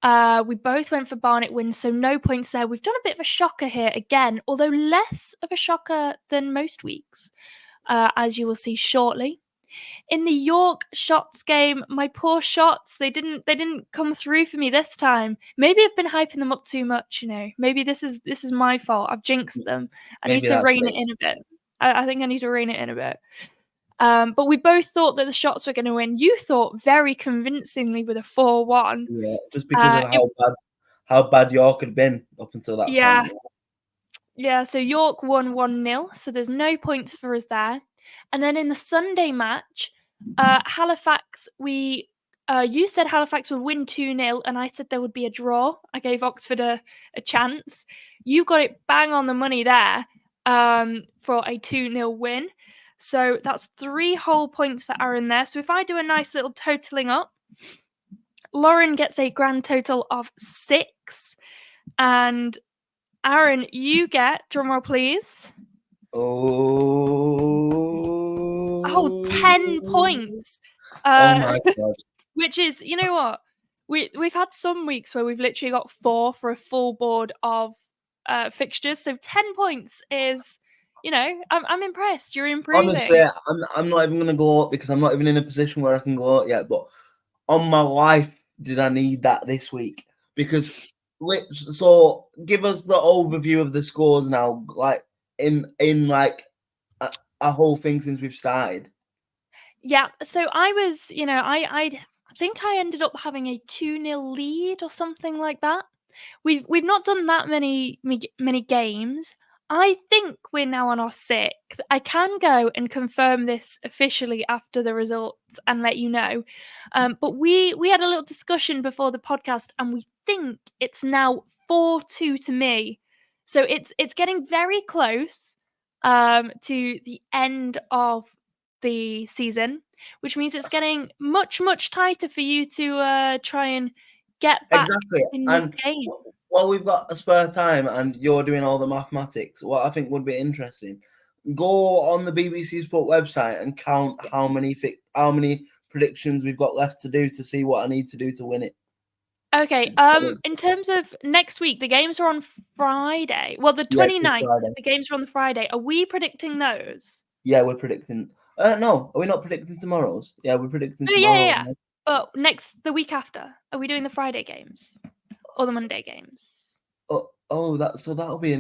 We both went for Barnet wins, so no points there. We've done a bit of a shocker here again, although less of a shocker than most weeks, as you will see shortly. In the York Shots game, my poor Shots, they didn't come through for me this time. Maybe I've been hyping them up too much, Maybe this is my fault. I've jinxed them. I need to rein it in a bit. I think I need to rein it in a bit. But we both thought that the Shots were going to win. You thought very convincingly with a 4-1. Yeah, just because of how bad York had been up until that point. Yeah, so York won 1-0, so there's no points for us there. And then in the Sunday match, Halifax, you said Halifax would win 2-0, and I said there would be a draw. I gave Oxford a chance. You got it bang on the money there for a 2-0 win. So that's 3 whole points for Aaron there. So if I do a nice little totaling up, Lauren gets a grand total of 6. And Aaron, you get, drumroll please. 10 points. Oh my God. Which is, you know what? We've had some weeks where we've literally got 4 for a full board of fixtures. So 10 points is... I'm impressed. You're improving. Honestly, I'm not even going to go out because I'm not even in a position where I can go out yet. But on my life, did I need that this week? Because so give us the overview of the scores now, like in like a whole thing since we've started. Yeah. So I was, I think I ended up having a 2-0 lead or something like that. We've not done that many games. I think we're now on our 6th. I can go and confirm this officially after the results and let you know. But we had a little discussion before the podcast, and we think it's now 4-2 to me. So it's getting very close to the end of the season, which means it's getting much, much tighter for you to try and get back in this game. While we've got a spare time and you're doing all the mathematics, what I think would be interesting, go on the BBC Sport website and count how many predictions we've got left to do to see what I need to do to win it. Okay. In terms of next week, the games are on Friday. Well, the 29th, the games are on the Friday. Are we predicting those? Yeah, we're predicting. No, are we not predicting tomorrow's? Yeah, we're predicting tomorrow. Yeah. But the week after, are we doing the Friday games or the Monday games? That'll be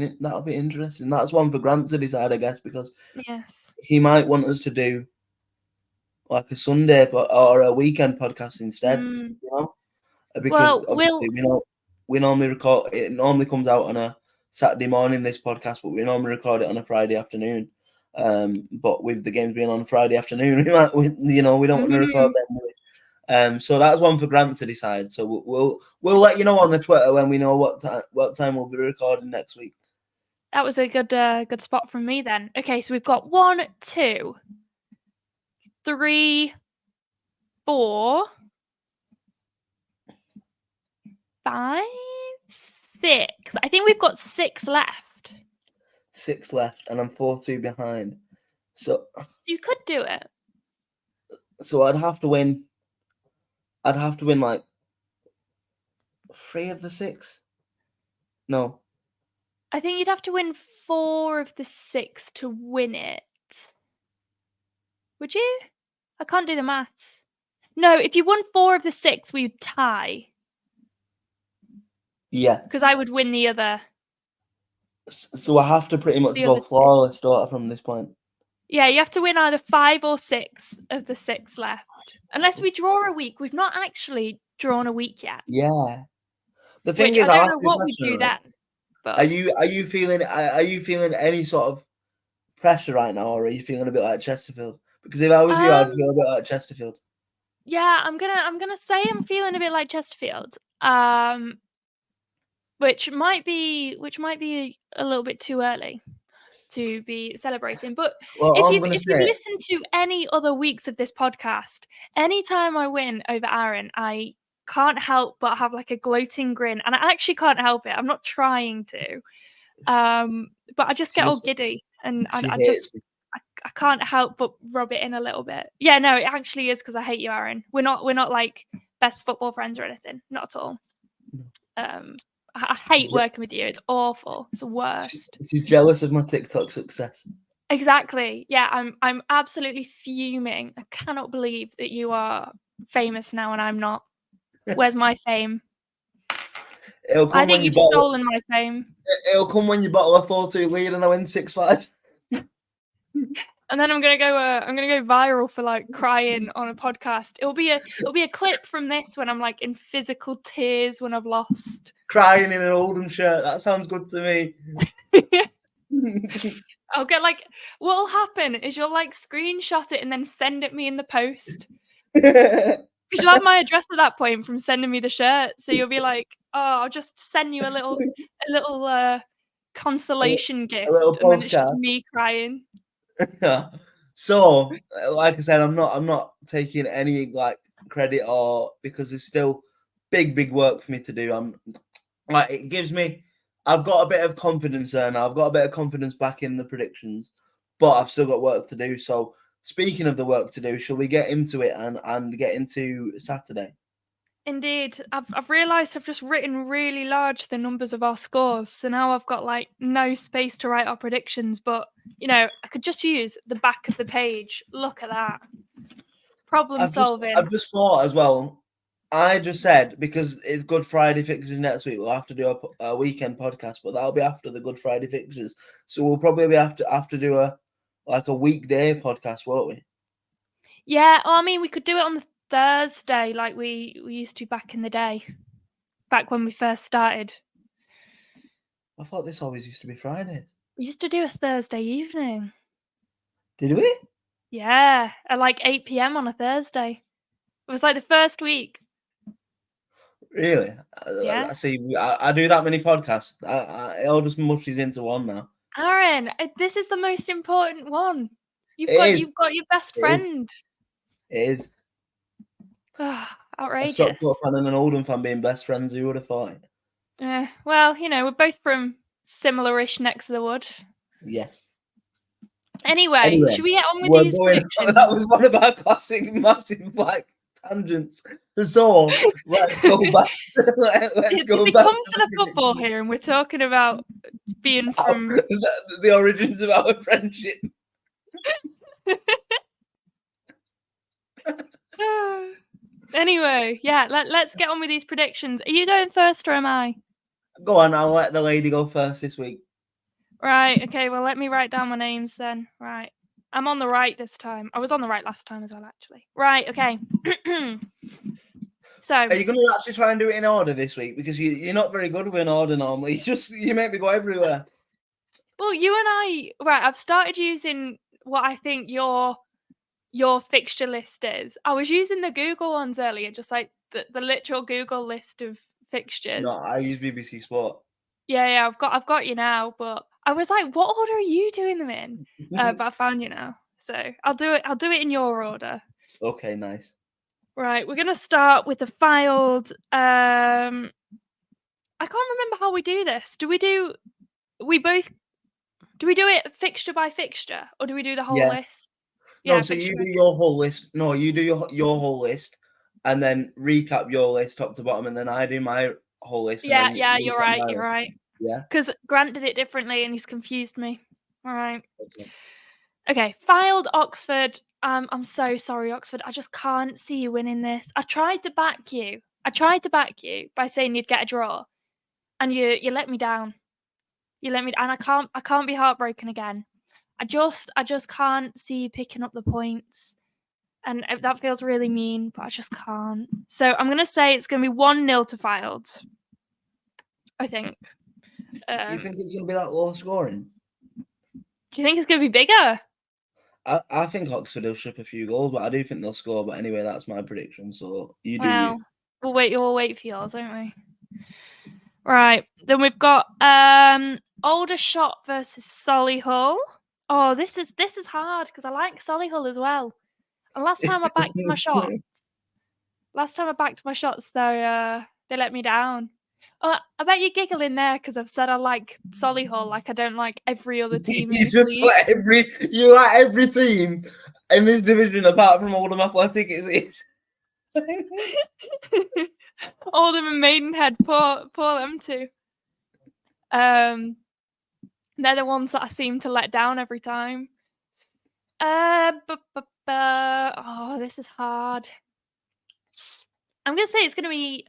interesting. That's one for Grant to decide, I guess, because yes, he might want us to do like a Sunday or a weekend podcast instead. Because obviously we normally record. It normally comes out on a Saturday morning, this podcast, but we normally record it on a Friday afternoon. But with the games being on Friday afternoon, we don't want to record them. So that's one for Grant to decide. So we'll let you know on the Twitter when we know what time we'll be recording next week. That was a good spot from me then. Okay, so we've got 1, 2, 3, 4, 5, 6. I think we've got 6 left. 6 left, and I'm 4-2 behind. So you could do it. So I'd have to win like 3 of the 6. No. I think you'd have to win 4 of the 6 to win it. Would you? I can't do the maths. No, if you won 4 of the 6, we'd tie. Yeah. Because I would win the other. So I have to pretty much go flawless from this point. Yeah, you have to win either 5 or 6 of the 6 left. Unless we draw a week. We've not actually drawn a week yet. Yeah. The thing is, I don't know what we do then. But Are you feeling any sort of pressure right now, or are you feeling a bit like Chesterfield? Because if I was you, I'd feel a bit like Chesterfield. yeah, I'm gonna say I'm feeling a bit like Chesterfield. Which might be a little bit too early to be celebrating. But Well, I'm gonna if you've say, listened to any other weeks of this podcast, anytime I win over Aaron, I can't help but have like a gloating grin, and I actually can't help it. I'm not trying to, but I just she get all just giddy, and she I hates just me. I can't help but rub it in a little bit. Yeah, no, it actually is because I hate you, Aaron. We're not like best football friends or anything, not at all. I hate working with you. It's awful. It's the worst. She's jealous of my TikTok success. Exactly. Yeah, I'm absolutely fuming. I cannot believe that you are famous now and I'm not. Where's my fame? It'll I come when think you you've bottle. stolen my fame. It'll come when you bottle a 4-2 lead and I win 6-5. And then I'm gonna go viral for like crying on a podcast. It'll be a clip from this when I'm like in physical tears when I've lost. Crying in an Oldham shirt. That sounds good to me. I'll get like what'll happen is you'll like screenshot it and then send it me in the post. Because you'll have my address at that point from sending me the shirt. So you'll be like, oh, I'll just send you a little consolation gift. A little And then it's just postcard. me crying. So, like I said, I'm not taking any like credit or because there's still big work for me to do. I'm like it gives me. I've got a bit of confidence there now. I've got a bit of confidence back in the predictions, but I've still got work to do. So, speaking of the work to do, shall we get into it and get into Saturday? Indeed. I've realised I've just written really large the numbers of our scores. So now I've got like no space to write our predictions, but you know, I could just use the back of the page. Look at that. Problem solving. I've just thought as well. I just said because it's Good Friday fixtures next week, we'll have to do a weekend podcast, but that'll be after the Good Friday fixtures. So we'll probably have to do a weekday podcast, won't we? Yeah, well, I mean, we could do it on the Thursday like we used to back in the day, back when we first started. I thought this always used to be Fridays. We used to do a Thursday evening. Did we? Yeah, at like 8 p.m. on a Thursday. It was like the first week. Really? Yeah. I see. I do that many podcasts. It all just mushes into one now. Aaron, this is the most important one. You've It got your best It is. friend. It is. Outrageous. A Stockport fan and an Oldham fan being best friends. Who would have thought it? Well, you know, we're both from similar-ish necks of the wood. Yes. Anyway, should we get on with these predictions? That was one of our classic massive like tangents. So let's go back. Let's go it back comes to the football here, and we're talking about being from the origins of our friendship. Anyway, yeah, let's get on with these predictions. Are you going first or am I? Go on, I'll let the lady go first this week. Right, okay, well, let me write down my names then. Right. I'm on the right this time. I was on the right last time as well, actually. Right, okay. So are you going to actually try and do it in order this week? Because you're not very good with an order normally. It's just you make me go everywhere. Well, you and I, right, I've started using what I think your fixture list is. I was using the Google ones earlier, just like the literal Google list of fixtures. No, I use BBC Sport. Yeah, I've got you now, but I was like, what order are you doing them in? But I found you now. So I'll do it in your order. Okay, nice. Right, we're gonna start with the filed. I can't remember how we do this. Do we do it fixture by fixture, or do we do the whole list? No, so you do your whole list. No, you do your whole list, and then recap your list top to bottom, and then I do my whole list. Yeah, you're right. You're right. Yeah. Because Grant did it differently, and he's confused me. All right. Okay. Filed Oxford. I'm so sorry, Oxford. I just can't see you winning this. I tried to back you by saying you'd get a draw, and you let me down. You let me, and I can't be heartbroken again. I just can't see you picking up the points, and that feels really mean, but I just can't. So I'm gonna say it's gonna be 1-0 to Filed. I think. You think it's going to be that low scoring? Do you think it's going to be bigger? I think Oxford will ship a few goals, but I do think they'll score. But anyway, that's my prediction. So you do you. We'll wait for yours, won't we? Right. Then we've got Aldershot versus Solihull. Oh, this is hard because I like Solihull as well. And last time I backed my shots, they let me down. I bet you're giggling there because I've said I like Solihull, like I don't like every other team in this league. You like every team in this division apart from Oldham Athletic, it seems. Oldham and Maidenhead, poor them two. They're the ones that I seem to let down every time. Oh, this is hard. I'm gonna say it's gonna be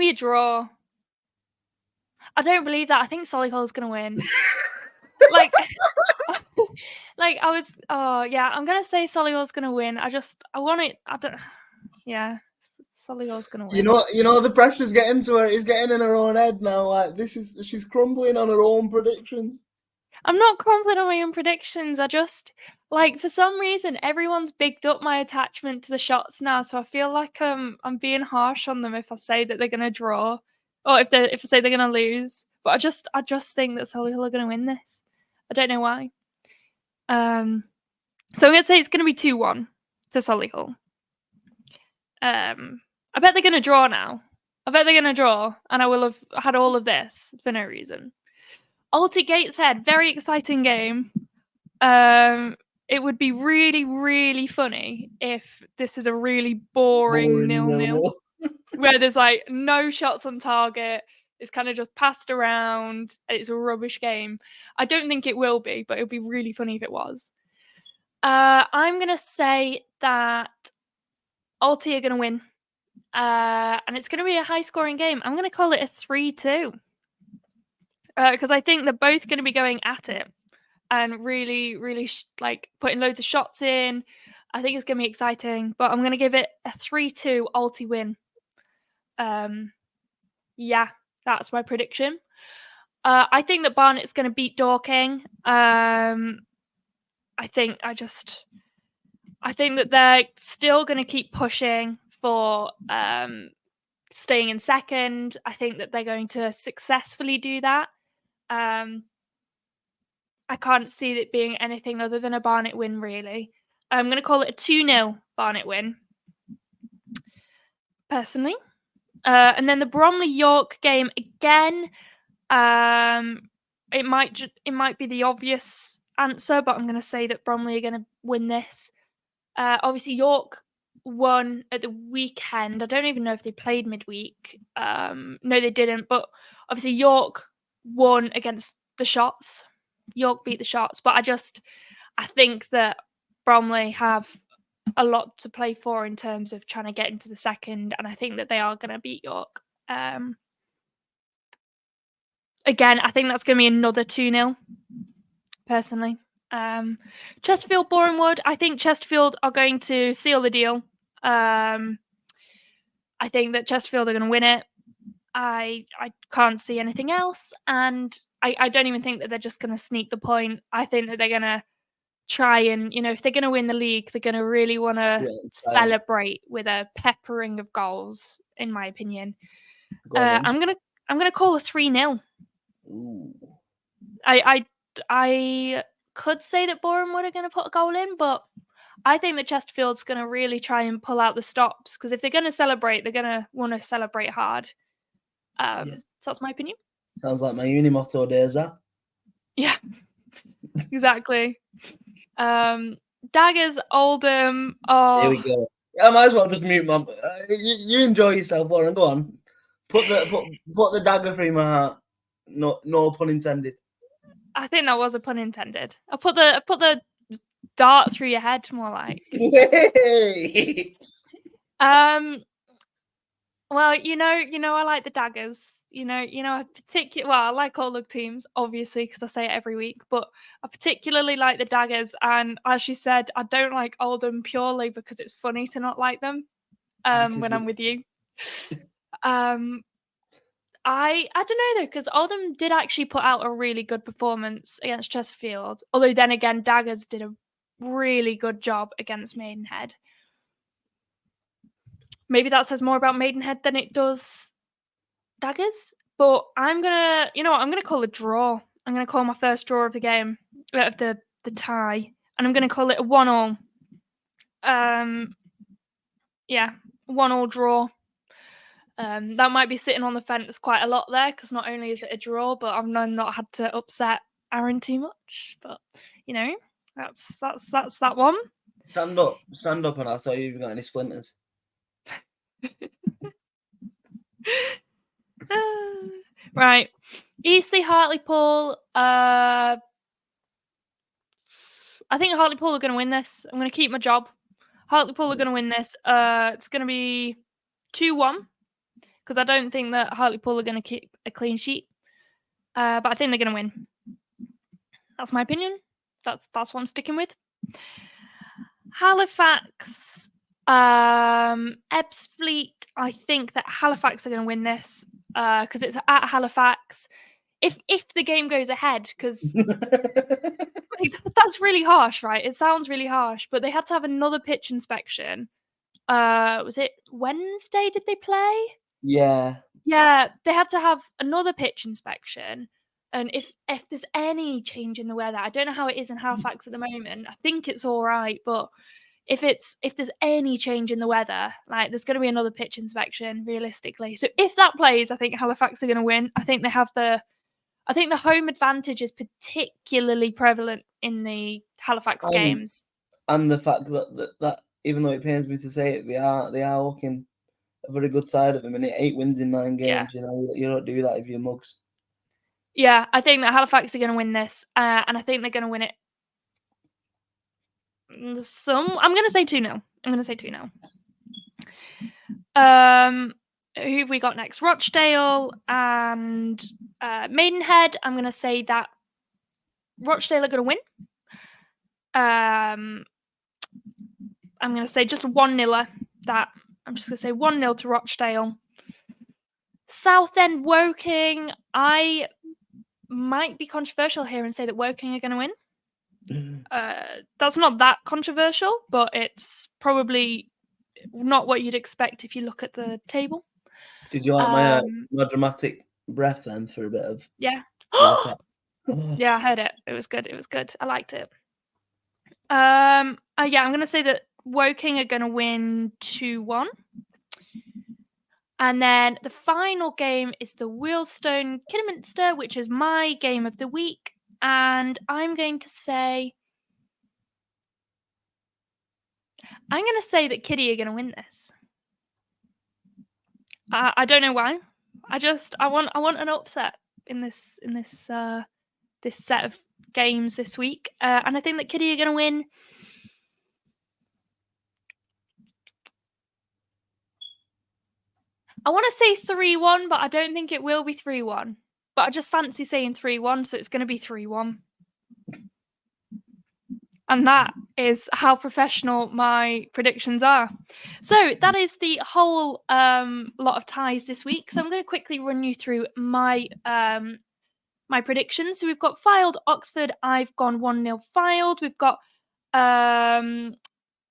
a draw. I don't believe that. I think Solihull's gonna win. like I'm gonna say Solihull's gonna win. I want it. Solihull's gonna win. You know the pressure's getting to her. It's getting in her own head now. Like she's crumbling on her own predictions. I'm not crumbling on my own predictions. I just for some reason everyone's bigged up my attachment to the shots now, so I feel like I'm being harsh on them if I say that they're gonna draw, or if I say they're gonna lose. But I just think that Solihull are gonna win this. I don't know why. So I'm gonna say it's gonna be 2-1 to Solihull. I bet they're gonna draw now. I bet they're gonna draw, and I will have had all of this for no reason. Alty Gateshead, very exciting game. It would be really, really funny if this is a really boring 0-0 where there's no shots on target. It's kind of just passed around. It's a rubbish game. I don't think it will be, but it would be really funny if it was. I'm going to say that Alty are going to win. And it's going to be a high-scoring game. I'm going to call it a 3-2. Because I think they're both going to be going at it and really, really putting loads of shots in. I think it's going to be exciting, but I'm going to give it a 3-2 Alty win. That's my prediction. I think that Barnet's going to beat Dorking. I think that they're still going to keep pushing for staying in second. I think that they're going to successfully do that. I can't see it being anything other than a Barnet win, really. I'm going to call it a 2-0 Barnet win, personally. And then the Bromley-York game, again, it might be the obvious answer, but I'm going to say that Bromley are going to win this. Obviously, York won at the weekend. I don't even know if they played midweek. No, they didn't. But obviously, York won against the Shots. York beat the Shots. But I think that Bromley have a lot to play for in terms of trying to get into the second. And I think that they are going to beat York. Again, I think that's going to be another 2-0, personally. Chesterfield, Borehamwood. I think Chesterfield are going to seal the deal. I think that Chesterfield are going to win it. I can't see anything else, and I don't even think that they're just going to sneak the point. I think that they're going to try and, if they're going to win the league, they're going to really want to celebrate with a peppering of goals, in my opinion. I'm gonna call a 3-0. Ooh. I could say that Borehamwood are going to put a goal in, but I think that Chesterfield's going to really try and pull out the stops, because if they're going to celebrate, they're going to want to celebrate hard. Yes. So that's my opinion. Sounds like my uni motto days, that. Yeah, exactly. Daggers, Oldham. Oh, here we go. I might as well just mute my. You enjoy yourself, Lauren. Go on. Put the dagger through my heart. No pun intended. I think that was a pun intended. I put the dart through your head, more like. Well, I like the Daggers. I like all the teams, obviously, because I say it every week, but I particularly like the Daggers. And as you said, I don't like Oldham purely because it's funny to not like them when I'm with you. I don't know though, because Oldham did actually put out a really good performance against Chesterfield. Although then again, Daggers did a really good job against Maidenhead. Maybe that says more about Maidenhead than it does Daggers. But I'm gonna, I'm gonna call a draw. I'm gonna call my first draw of the game, of the tie, and I'm gonna call it a 1-1. Yeah, 1-1 draw. That might be sitting on the fence quite a lot there, because not only is it a draw, but I've not had to upset Aaron too much. But that's that one. Stand up, and I'll tell you if you've got any splinters. Right, Eastleigh Hartlepool. I think Hartlepool are going to win this. I'm going to keep my job. Hartlepool are going to win this. It's going to be 2-1, because I don't think that Hartlepool are going to keep a clean sheet. But I think they're going to win. That's my opinion. That's what I'm sticking with. Halifax, Ebbsfleet. I think that Halifax are going to win this, because it's at Halifax. If the game goes ahead, because that's really harsh, right? It sounds really harsh, but they had to have another pitch inspection. Was it Wednesday? Did they play? Yeah. Yeah, they had to have another pitch inspection. And if there's any change in the weather, I don't know how it is in Halifax at the moment. I think it's all right, but if there's any change in the weather, like there's going to be another pitch inspection realistically. So if that plays, I think Halifax are going to win. I think the home advantage is particularly prevalent in the Halifax games. And the fact that even though it pains me to say it, they are looking a very good side of them, and 8 wins in 9 games. Yeah. You don't do that if you're Mugs. Yeah, I think that Halifax are going to win this, and I think they're going to win it. I'm going to say 2-0. I'm going to say 2-0. Who have we got next? Rochdale and Maidenhead. I'm going to say that Rochdale are going to win. I'm going to say just 1-0. I'm just going to say 1-0 to Rochdale. Southend Woking. I might be controversial here and say that Woking are going to win. That's not that controversial, but it's probably not what you'd expect if you look at the table. Did you like my dramatic breath then for a bit of? Yeah. Yeah, I heard it. It was good. I liked it. I'm going to say that Woking are going to win 2-1. And then the final game is the Wealdstone Kidderminster, which is my game of the week. And I'm going to say that Kitty are going to win this. I don't know why. I want an upset in this set of games this week, and I think that Kitty are going to win. I want to say 3-1, but I don't think it will be 3-1. But I just fancy saying 3-1, so it's going to be 3-1. And that is how professional my predictions are. So that is the whole lot of ties this week. So I'm going to quickly run you through my predictions. So we've got Fylde Oxford. I've gone 1-0 Fylde. We've got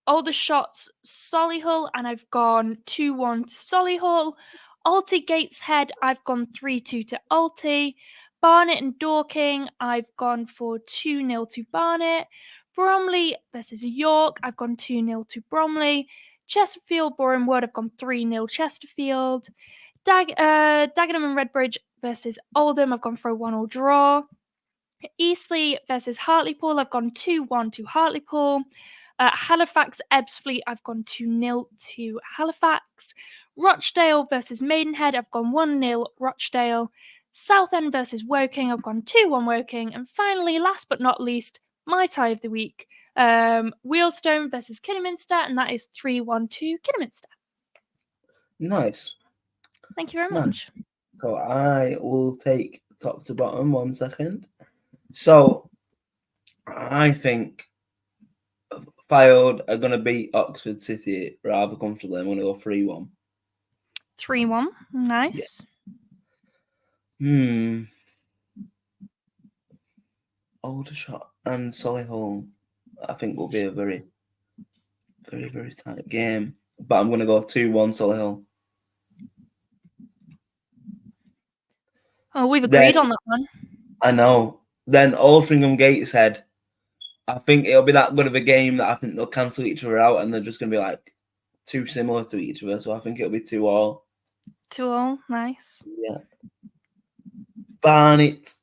Aldershot Solihull, and I've gone 2-1 to Solihull. Alty Gateshead, I've gone 3-2 to Alty. Barnet and Dorking, I've gone for 2-0 to Barnet. Bromley versus York, I've gone 2-0 to Bromley. Chesterfield, Boreham Wood, I've gone 3-0 Chesterfield. Dagenham and Redbridge versus Oldham, I've gone for a 1-1 draw. Eastleigh versus Hartlepool, I've gone 2-1 to Hartlepool. Halifax Ebbsfleet, I've gone 2-0 to Halifax. Rochdale versus Maidenhead, I've gone 1-0 Rochdale. Southend versus Woking, I've gone 2-1 Woking. And finally, last but not least, my tie of the week, Wealdstone versus Kidderminster, and that is 3-1 to Kidderminster. Nice. Thank you very much. So I will take top to bottom 1 second. So I think Fylde are going to beat Oxford City rather comfortably. I'm going to go 3-1. 3-1. Nice. Aldershot and Solihull, I think will be a very, very, very tight game. But I'm going to go 2-1 Solihull. Oh, we've agreed on that one. I know. Then Altrincham Gateshead, I think it'll be that good of a game that I think they'll cancel each other out and they're just going to be like too similar to each other. So I think it'll be 2-2. 2-2, nice. Yeah. Barnet,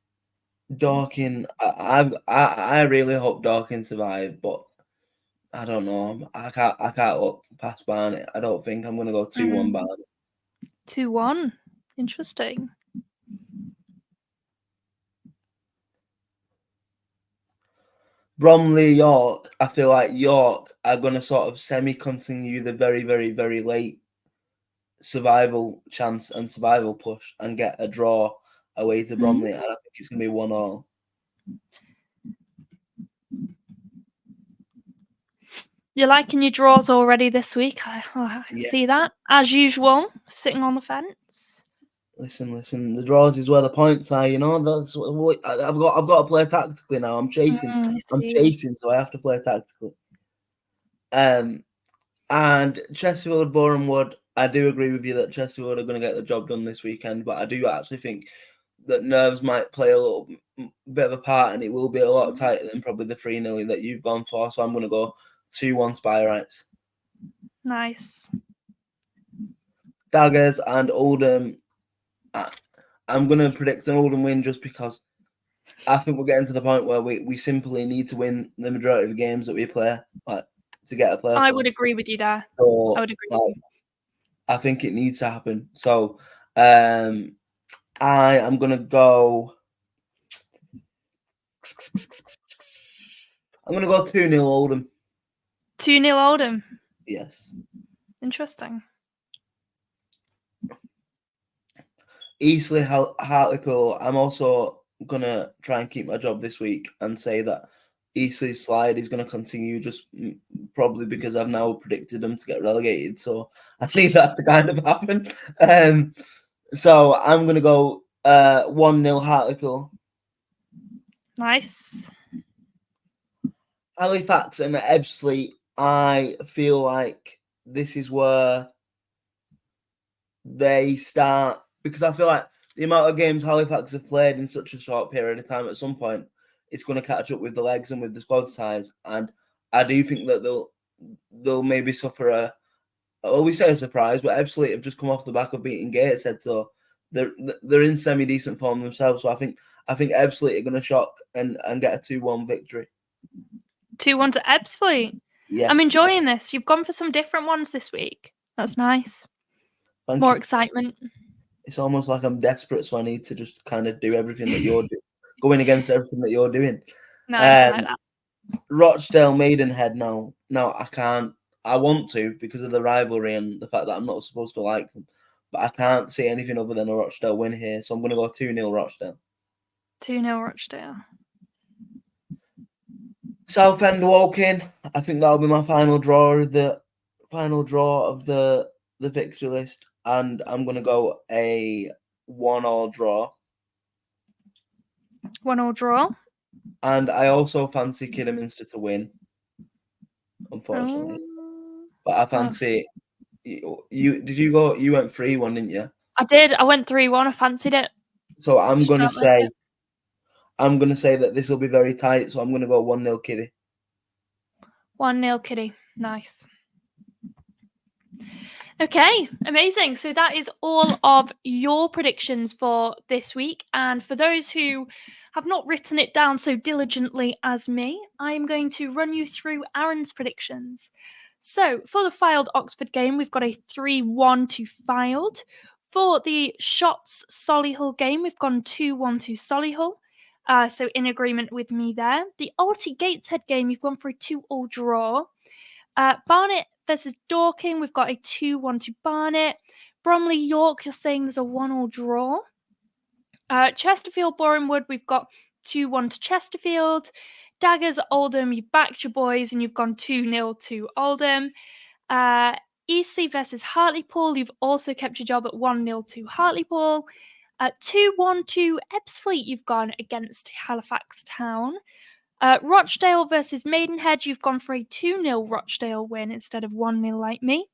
Dorking. I really hope Dorking survive, but I don't know. I can't look past Barnet. I don't think I'm going to go 2-1 Barnet. 2-1. Interesting. Bromley, York. I feel like York are going to sort of semi-continue the very, very, very late survival chance and survival push and get a draw away to Bromley. And I think it's going to be 1-1. You're liking your draws already this week. I see that. As usual, sitting on the fence. Listen. The draws is where the points are. You know, that's what I've got to play tactically now. I'm chasing. So I have to play tactically. And Chesterfield, Boreham Wood. I do agree with you that Chesterfield are going to get the job done this weekend, but I do actually think that nerves might play a little bit of a part, and it will be a lot tighter than probably the 3-0 that you've gone for. So I'm going to go 2-1 Spireites. Nice. Daggers and Oldham. I'm going to predict an Oldham win just because I think we're getting to the point where we simply need to win the majority of the games that we play, like to get a playoff. I would agree with you there. So, I would agree with you. I think it needs to happen. So I am going to go. I'm going to go 2-0 Oldham. 2-0 Oldham. Yes. Interesting. Eastleigh, Hartlepool. I'm also going to try and keep my job this week and say that Eastleigh's slide is going to continue, just probably because I've now predicted them to get relegated. So I need that to kind of happen. So I'm going to go 1-0 Hartlepool. Nice. Halifax and Ebbsfleet, I feel like this is where they start, because I feel like the amount of games Halifax have played in such a short period of time, at some point it's going to catch up with the legs and with the squad size, and I do think that they'll maybe suffer we say a surprise, but Ebbsfleet have just come off the back of beating Gateshead, so they're in semi decent form themselves. So I think Ebbsfleet are going to shock and get a 2-1 victory. 2-1 to Ebbsfleet. Yes. I'm enjoying this. You've gone for some different ones this week. That's nice. More excitement. It's almost like I'm desperate, so I need to just kind of do everything that you're doing, going against everything that you're doing. Nice, like that. Rochdale, Maidenhead. No, I can't. I want to because of the rivalry and the fact that I'm not supposed to like them, but I can't see anything other than a Rochdale win here. So I'm going to go 2-0 Rochdale. 2-0 Rochdale. Southend, Woking. I think that'll be my final draw of the victory list, and I'm going to go a 1-1 draw. 1-1 draw. And I also fancy Kidderminster to win, unfortunately. But I fancy you. Did you go? You went 3-1, didn't you? I did. I went 3-1. I fancied it. So I'm going to say that this will be very tight. So I'm going to go 1-0 Kiddy. 1-0 Kiddy. Nice. Okay, amazing. So that is all of your predictions for this week. And for those who have not written it down so diligently as me, I'm going to run you through Aaron's predictions. So for the Fylde Oxford game, we've got a 3-1 to Fylde. For the Shotts Solihull game, we've gone 2-1 to Solihull. So in agreement with me there. The Alty Gateshead game, you've gone for a 2-2 draw. Barnet versus Dorking, we've got a 2-1 to Barnet. Bromley York, you're saying there's a 1-1 draw. Chesterfield Boreham Wood, we've got 2-1 to Chesterfield. Daggers Oldham, you've backed your boys and you've gone 2-0 to Oldham. Eastleigh versus Hartlepool, you've also kept your job at 1-0 to Hartlepool. 2-1 to Ebbsfleet, you've gone against Halifax Town. Rochdale versus Maidenhead, you've gone for a 2-0 Rochdale win instead of 1-0 like me.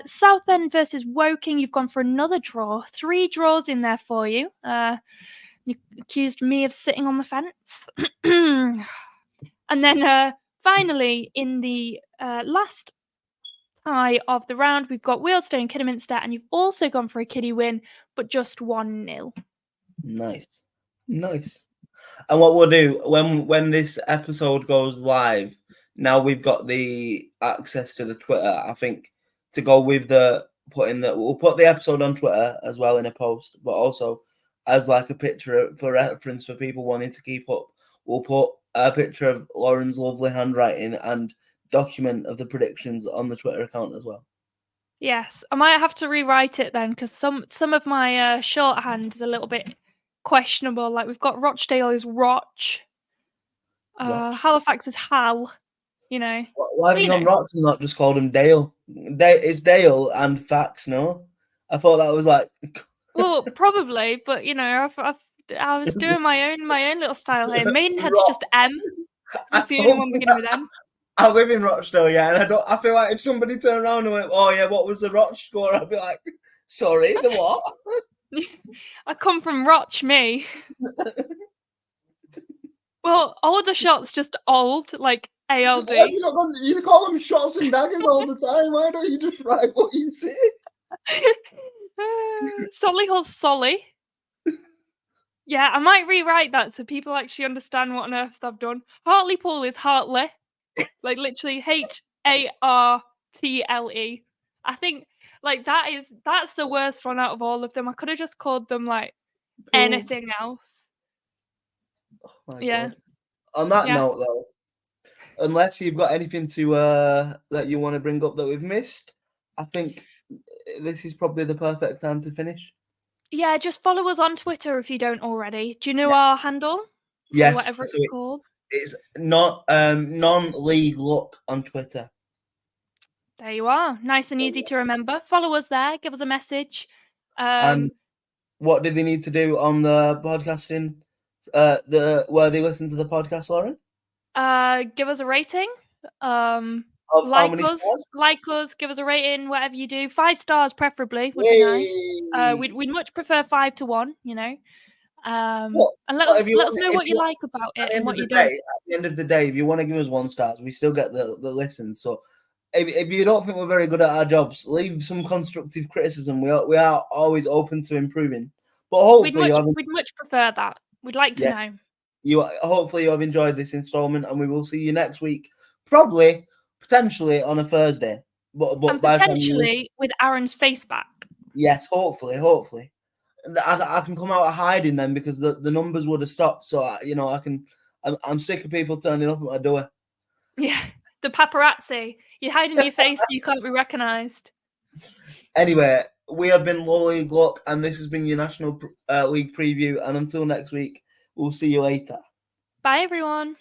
Southend versus Woking, you've gone for another draw. 3 draws in there for you. You accused me of sitting on the fence. And then finally, in the last tie of the round, we've got Wealdstone, Kidderminster, and you've also gone for a kiddie win, but just 1-0. Nice. And what we'll do when this episode goes live, now we've got the access to the Twitter, I think, to go with we'll put the episode on Twitter as well in a post, but also as like a picture for reference for people wanting to keep up, we'll put a picture of Lauren's lovely handwriting and document of the predictions on the Twitter account as well. Yes, I might have to rewrite it then, because some of my shorthand is a little bit questionable. Like, we've got Rochdale is Roch. Halifax is Hal. Why have you gone Roch and not just called him Dale? It's Dale and Fax, no? I thought that was like. Well, probably, but I was doing my own little style here. Maidenhead's just M. It's the only one beginning with M. I live in Rochdale, yeah, and I feel like if somebody turned around and went, "Oh yeah, what was the Roch score?" I'd be like, "Sorry, the what?" I come from Roch, me. Well, all the shots just old, like ALD. So you call them shots and daggers all the time. Why don't you just write what you say? Solihull's Solly. Yeah, I might rewrite that so people actually understand what on earth I've done. Hartlepool is Hartley. Like literally Hartle. I think like that's the worst one out of all of them. I could have just called them like anything else. Oh my God. On that note though, unless you've got anything to that you want to bring up that we've missed, I think this is probably the perfect time to finish. Yeah, just follow us on Twitter if you don't already. Do you know our handle? Yes. Or whatever it's called. It's not non-league look on Twitter. There you are. Nice and easy to remember. Follow us there. Give us a message. And what do they need to do on the podcasting? Where they listen to the podcast, Lauren? Give us a rating. Like us, give us a rating, whatever you do. 5 stars preferably would be nice. We'd much prefer 5 to 1, and let us know what you like about it and what you don't. At the end of the day, if you want to give us 1 star, we still get the listens. So if you don't think we're very good at our jobs, leave some constructive criticism. We are always open to improving. But hopefully we'd much prefer that. We'd like to know. Hopefully you have enjoyed this installment, and we will see you next week. Probably, potentially on a Thursday. But potentially with Aaron's face back. Yes, hopefully. I can come out of hiding then because the numbers would have stopped. So I'm sick of people turning up at my door. Yeah, the paparazzi. You hide in your face so you can't be recognised. Anyway, we have been Lower League Look, and this has been your National League preview. And until next week, we'll see you later. Bye, everyone.